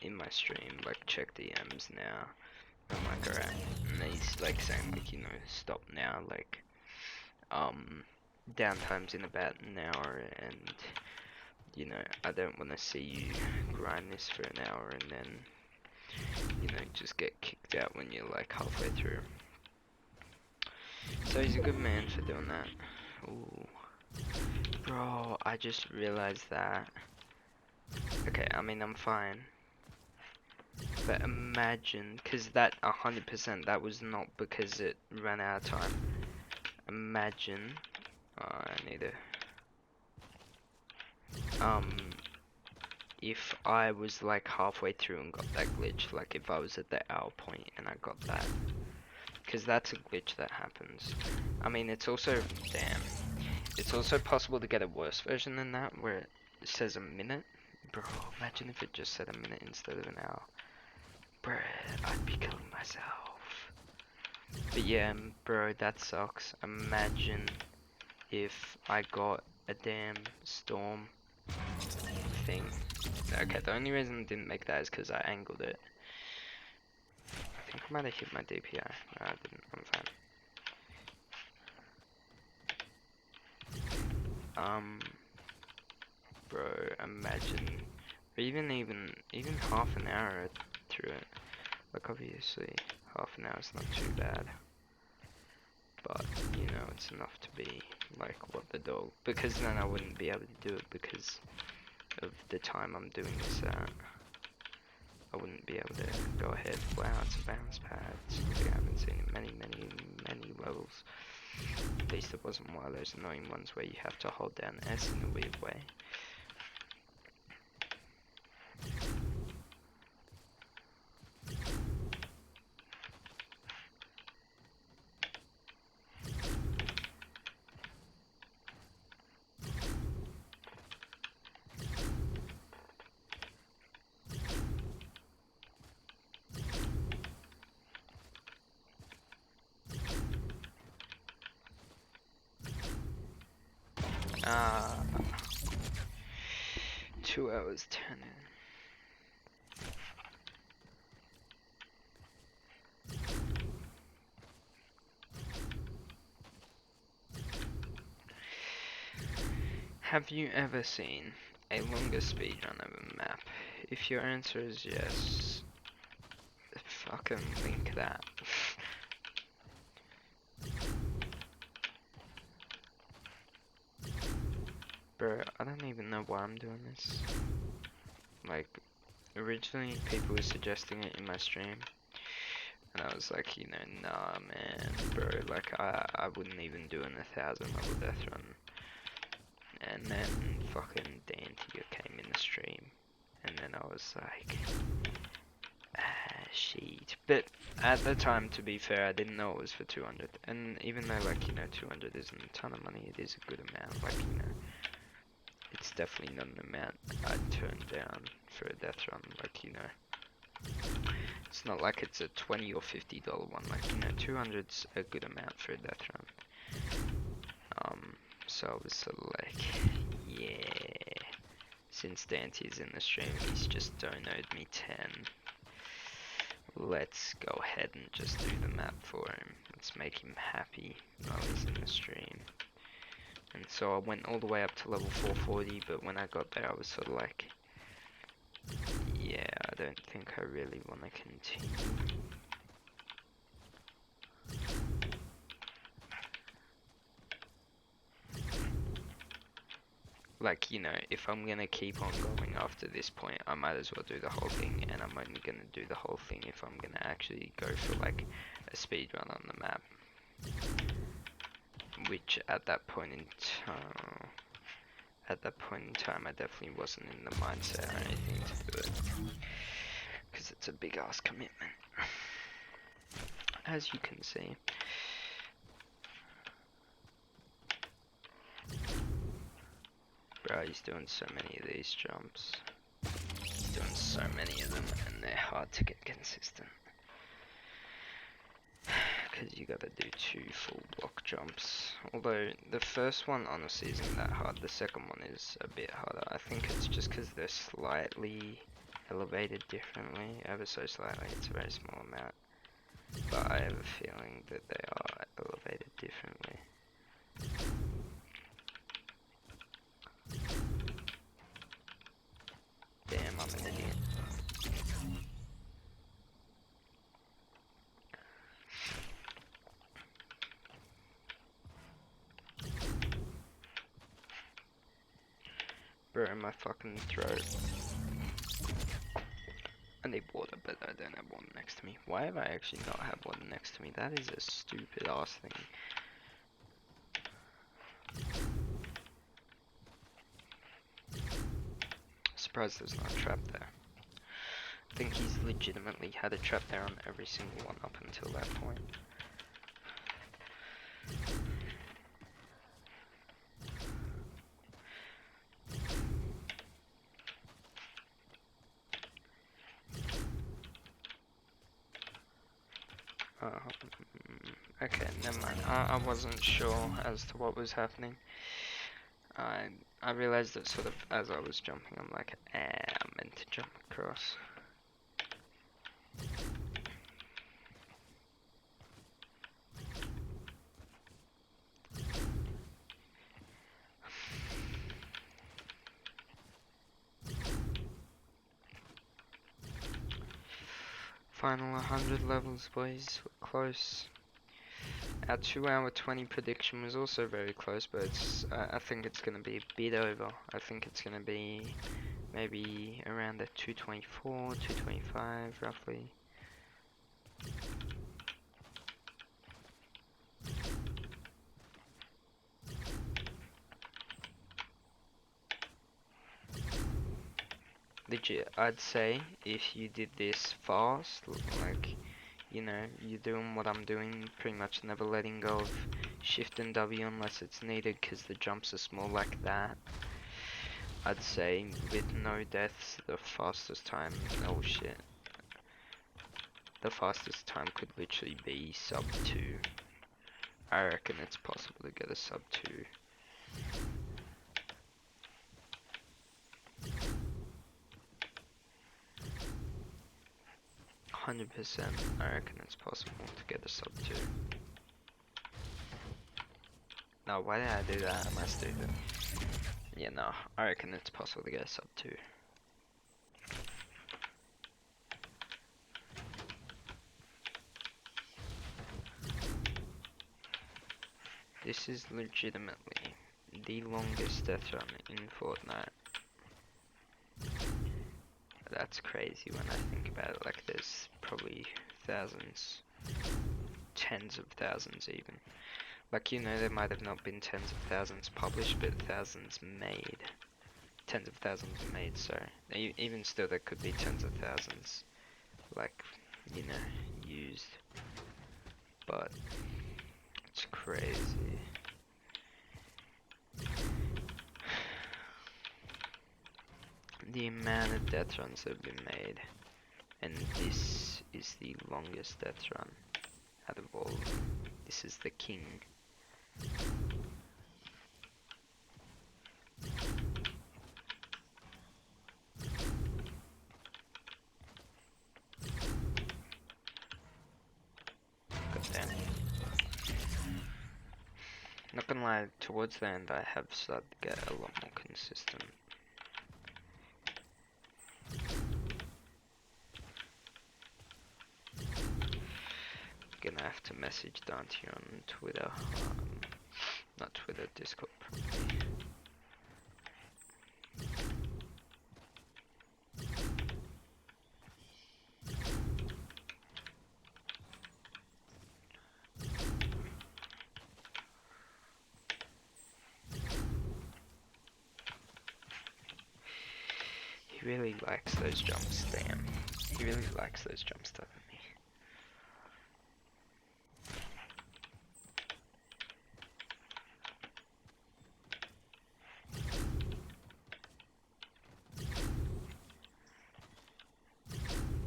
A: in my stream, like check the M's now. I'm like, alright. And then he's like saying like, you know, stop now, like, downtime's in about an hour, and, you know, I don't wanna see you grind this for an hour and then, you know, just get kicked out when you're like halfway through. So he's a good man for doing that. Ooh. Bro, I just realized that. Okay, I mean, I'm fine. But imagine, because that 100%, that was not because it ran out of time. Imagine, I need to, if I was like halfway through and got that glitch, like if I was at the hour point and I got that. Because that's a glitch that happens. I mean, it's also, damn. It's also possible to get a worse version than that, where it says a minute. Bro, imagine if it just said a minute instead of an hour. Bruh, I'd be killing myself. But yeah, bro, that sucks. Imagine if I got a damn storm thing. Okay, the only reason I didn't make that is because I angled it. I think I might have hit my DPI. No, I didn't. I'm fine. Bro, imagine, or even half an hour through it. Like obviously, half an hour is not too bad, but you know it's enough to be like what the dog. Because then I wouldn't be able to do it because of the time I'm doing this at. I wouldn't be able to go ahead. Wow, it's a bounce pad. Something I haven't seen in many levels. At least it wasn't one of those annoying ones where you have to hold down S in a weird way. Ah, 2 hours 10 in. Have you ever seen a longer speedrun of a map? If your answer is yes, fucking link that. Bro, I don't even know why I'm doing this. Like, originally people were suggesting it in my stream, and I was like, you know, nah man, bro, like I wouldn't even do an 1000 level death run. And then fucking Dantier came in the stream, and then I was like, shit. But at the time, to be fair, I didn't know it was for 200. And even though, like, you know, 200 isn't a ton of money, it is a good amount. Like, you know, it's definitely not an amount I'd turn down for a death run. Like, you know, it's not like it's a $20 or $50 one. Like, you know, 200's a good amount for a death run. So I was sort of like, yeah. Since Dante's in the stream, he's just donated me 10. Let's go ahead and just do the map for him. Let's make him happy while he's in the stream. And so I went all the way up to level 440, but when I got there I was sort of like, yeah, I don't think I really want to continue. Like, you know, if I'm gonna keep on going after this point, I might as well do the whole thing, and I'm only gonna do the whole thing if I'm gonna actually go for like a speed run on the map. which at that point in time, I definitely wasn't in the mindset or anything to do it, because it's a big ass commitment, as you can see. Bro, he's doing so many of these jumps. He's doing so many of them, and they're hard to get consistent. Because you gotta do 2 full block jumps. Although, the first one honestly isn't that hard, the second one is a bit harder. I think it's just because they're slightly elevated differently, ever so slightly, it's a very small amount. But I have a feeling that they are elevated differently. Damn, I'm an idiot. Bro, my fucking throat. I need water, but I don't have one next to me. Why have I actually not had one next to me? That is a stupid ass thing. Surprised there's not a trap there. I think he's legitimately had a trap there on every single one up until that point. Okay, never mind. I wasn't sure as to what was happening. I realized that sort of as I was jumping, I'm like, I meant to jump across. Final 100 levels, boys. We're close. Our 2-hour 20 prediction was also very close, but it's, I think it's going to be a bit over. I think it's going to be maybe around the 224, 225 roughly. Legit, I'd say if you did this fast, like, you know, you're doing what I'm doing, pretty much never letting go of shift and W unless it's needed, because the jumps are small like that. I'd say with no deaths, the fastest time, oh shit, the fastest time could literally be sub 2. I reckon it's possible to get a sub 2. 100%, I reckon it's possible to get a sub 2. No, why did I do that? Am I stupid? Yeah, no, I reckon it's possible to get a sub 2. This is legitimately the longest death run in Fortnite. That's crazy when I think about it, like there's probably thousands, tens of thousands even. Like, you know, there might have not been tens of thousands published, but thousands made. Tens of thousands made, sorry. Even still, there could be tens of thousands, like, you know, used. But, it's crazy. The amount of death runs that have been made. And this is the longest death run out of all of them. This is the king. Goddamn. Not gonna lie, towards the end I have started to get a lot more consistent. Gonna have to message Dante on Twitter, not Twitter, Discord probably. really likes those jumps, damn. He really likes those jumps, doesn't he?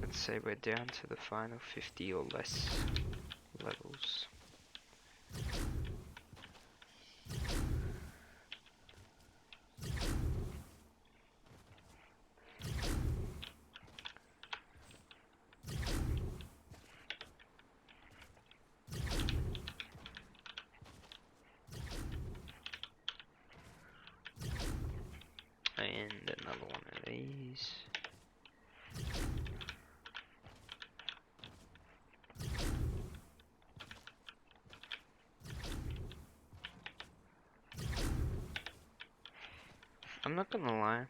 A: Let's say we're down to the final 50 or less levels. And another one of these. I'm not gonna lie,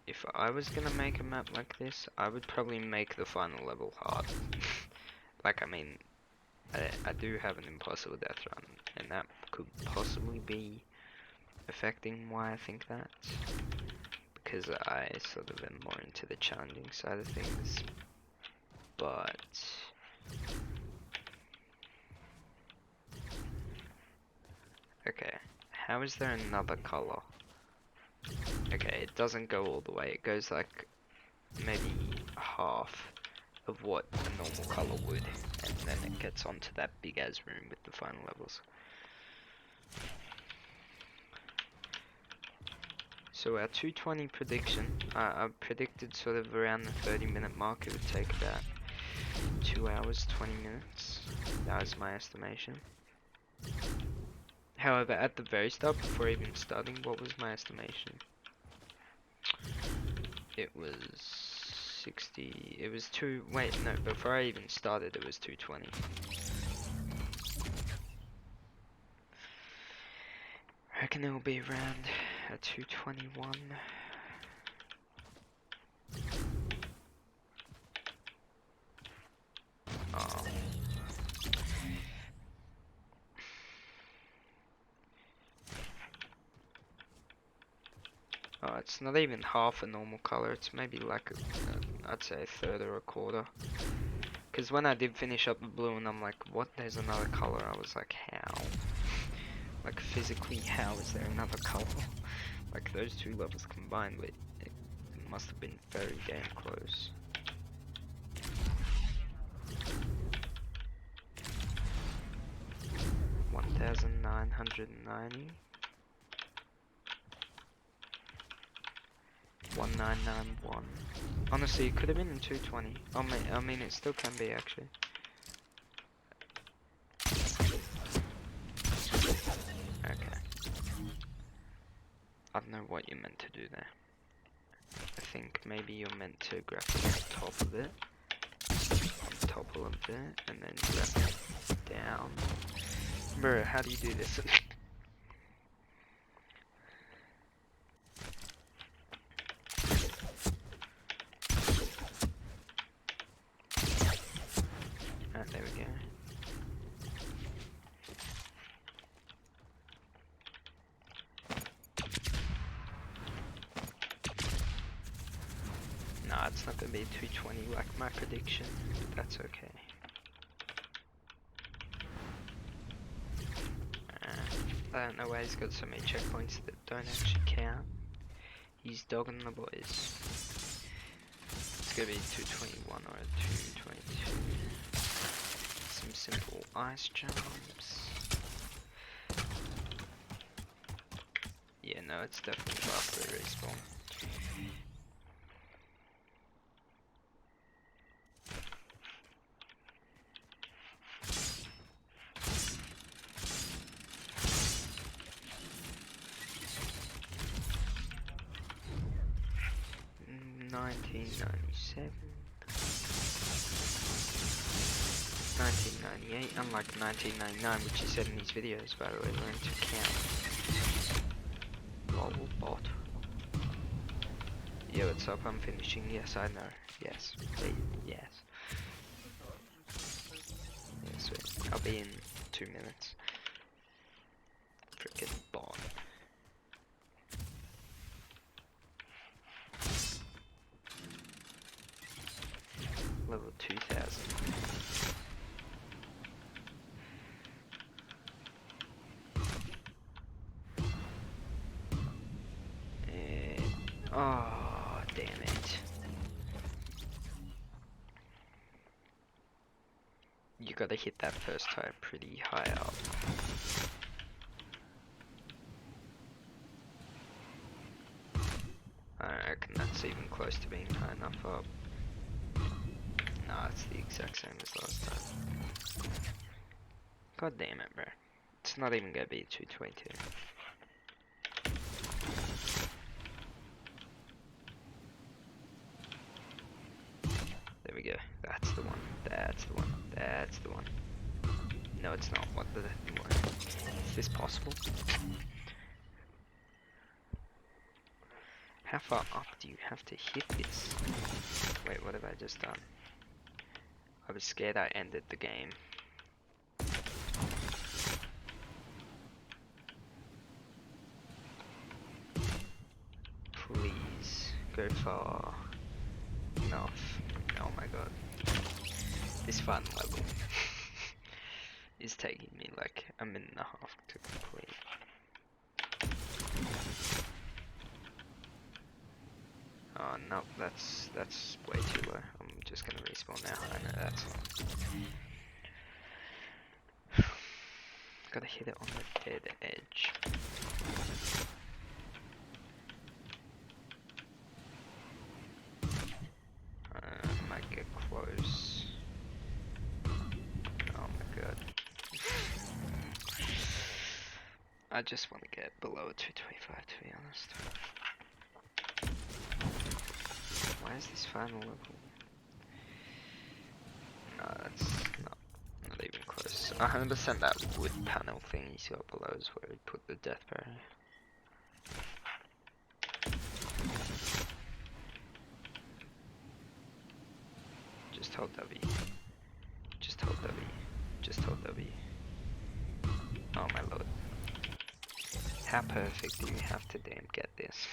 A: if I was gonna make a map like this, I would probably make the final level hard. Like, I mean, I do have an impossible Deathrun, and that could possibly be affecting why I think that. Because I sort of am more into the challenging side of things. But okay, how is there another color? Okay, it doesn't go all the way, it goes like maybe half of what a normal color would, and then it gets onto that big ass room with the final levels. So our 220 prediction, I predicted sort of around the 30-minute mark. It would take about 2 hours 20 minutes. That was my estimation. However, at the very start, before even starting, what was my estimation? It was 60, it was before I even started it was 220. I reckon it will be around a 221. Oh. Oh, it's not even half a normal color, it's maybe like I'd say a third or a quarter. Because when I did finish up the blue and I'm like, what, there's another color, I was like, how? Like, physically, how is there another color? Like, those two levels combined, it must have been very damn close. $1,990. 1991. Honestly, it could have been in 220. I mean, it still can be actually. Okay. I don't know what you're meant to do there. I think maybe you're meant to grapple on top of it, on top a little bit, and then grapple down. Bro, how do you do this? There we go. Nah, it's not gonna be 220 like my prediction, but that's okay. I don't know why he's got so many checkpoints that don't actually count. He's dogging the boys. It's gonna be 221 or a 222. Some simple ice jumps. Yeah, no, it's definitely faster respawn. $19.97. 1998, unlike 1999, which he said in his videos, by the way, learn to count. Lol bot. Yeah, what's up? I'm finishing. Yes, I know. Yes. Wait, yes. Yeah, sweet. I'll be in 2 minutes. Frickin' bot. you gotta hit that first time pretty high up. I reckon that's even close to being high enough up. Nah, it's the exact same as last time. God damn it, bro. It's not even gonna be 222. There we go. That's the one. That's the one. That's the one. No, it's not. What the? What? Is this possible? How far up do you have to hit this? Wait, what have I just done? I was scared I ended the game. Please, go far enough. Oh my god. This fun level is taking me like a minute and a half to complete. Oh no, that's way too low. I'm just gonna respawn now. I know that's not. Gotta hit it on the dead edge. Might get close. Oh my god. I just want to get below 225 to be honest. Why is this final level? No, that's not even close. 100% that wood panel thing you see up below is where we put the death barrier. Just hold W. Just hold W. Just hold W. Oh my lord. How perfect do you have to damn get this?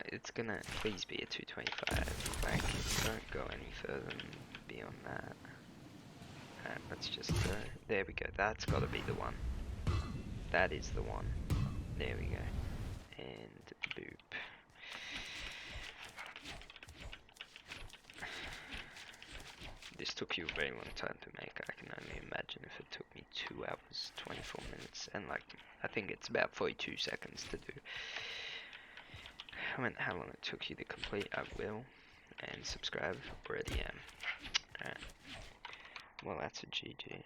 A: It's gonna please be a 225. Like, don't go any further than beyond that. Alright, let's just go. There we go. That's gotta be the one. That is the one. There we go. And boop. This took you a very long time to make. I can only imagine if it took me 2 hours, 24 minutes, and like, I think it's about 42 seconds to do. I meant how long it took you to complete. I will. And subscribe. Already am. Alright. Well, that's a GG.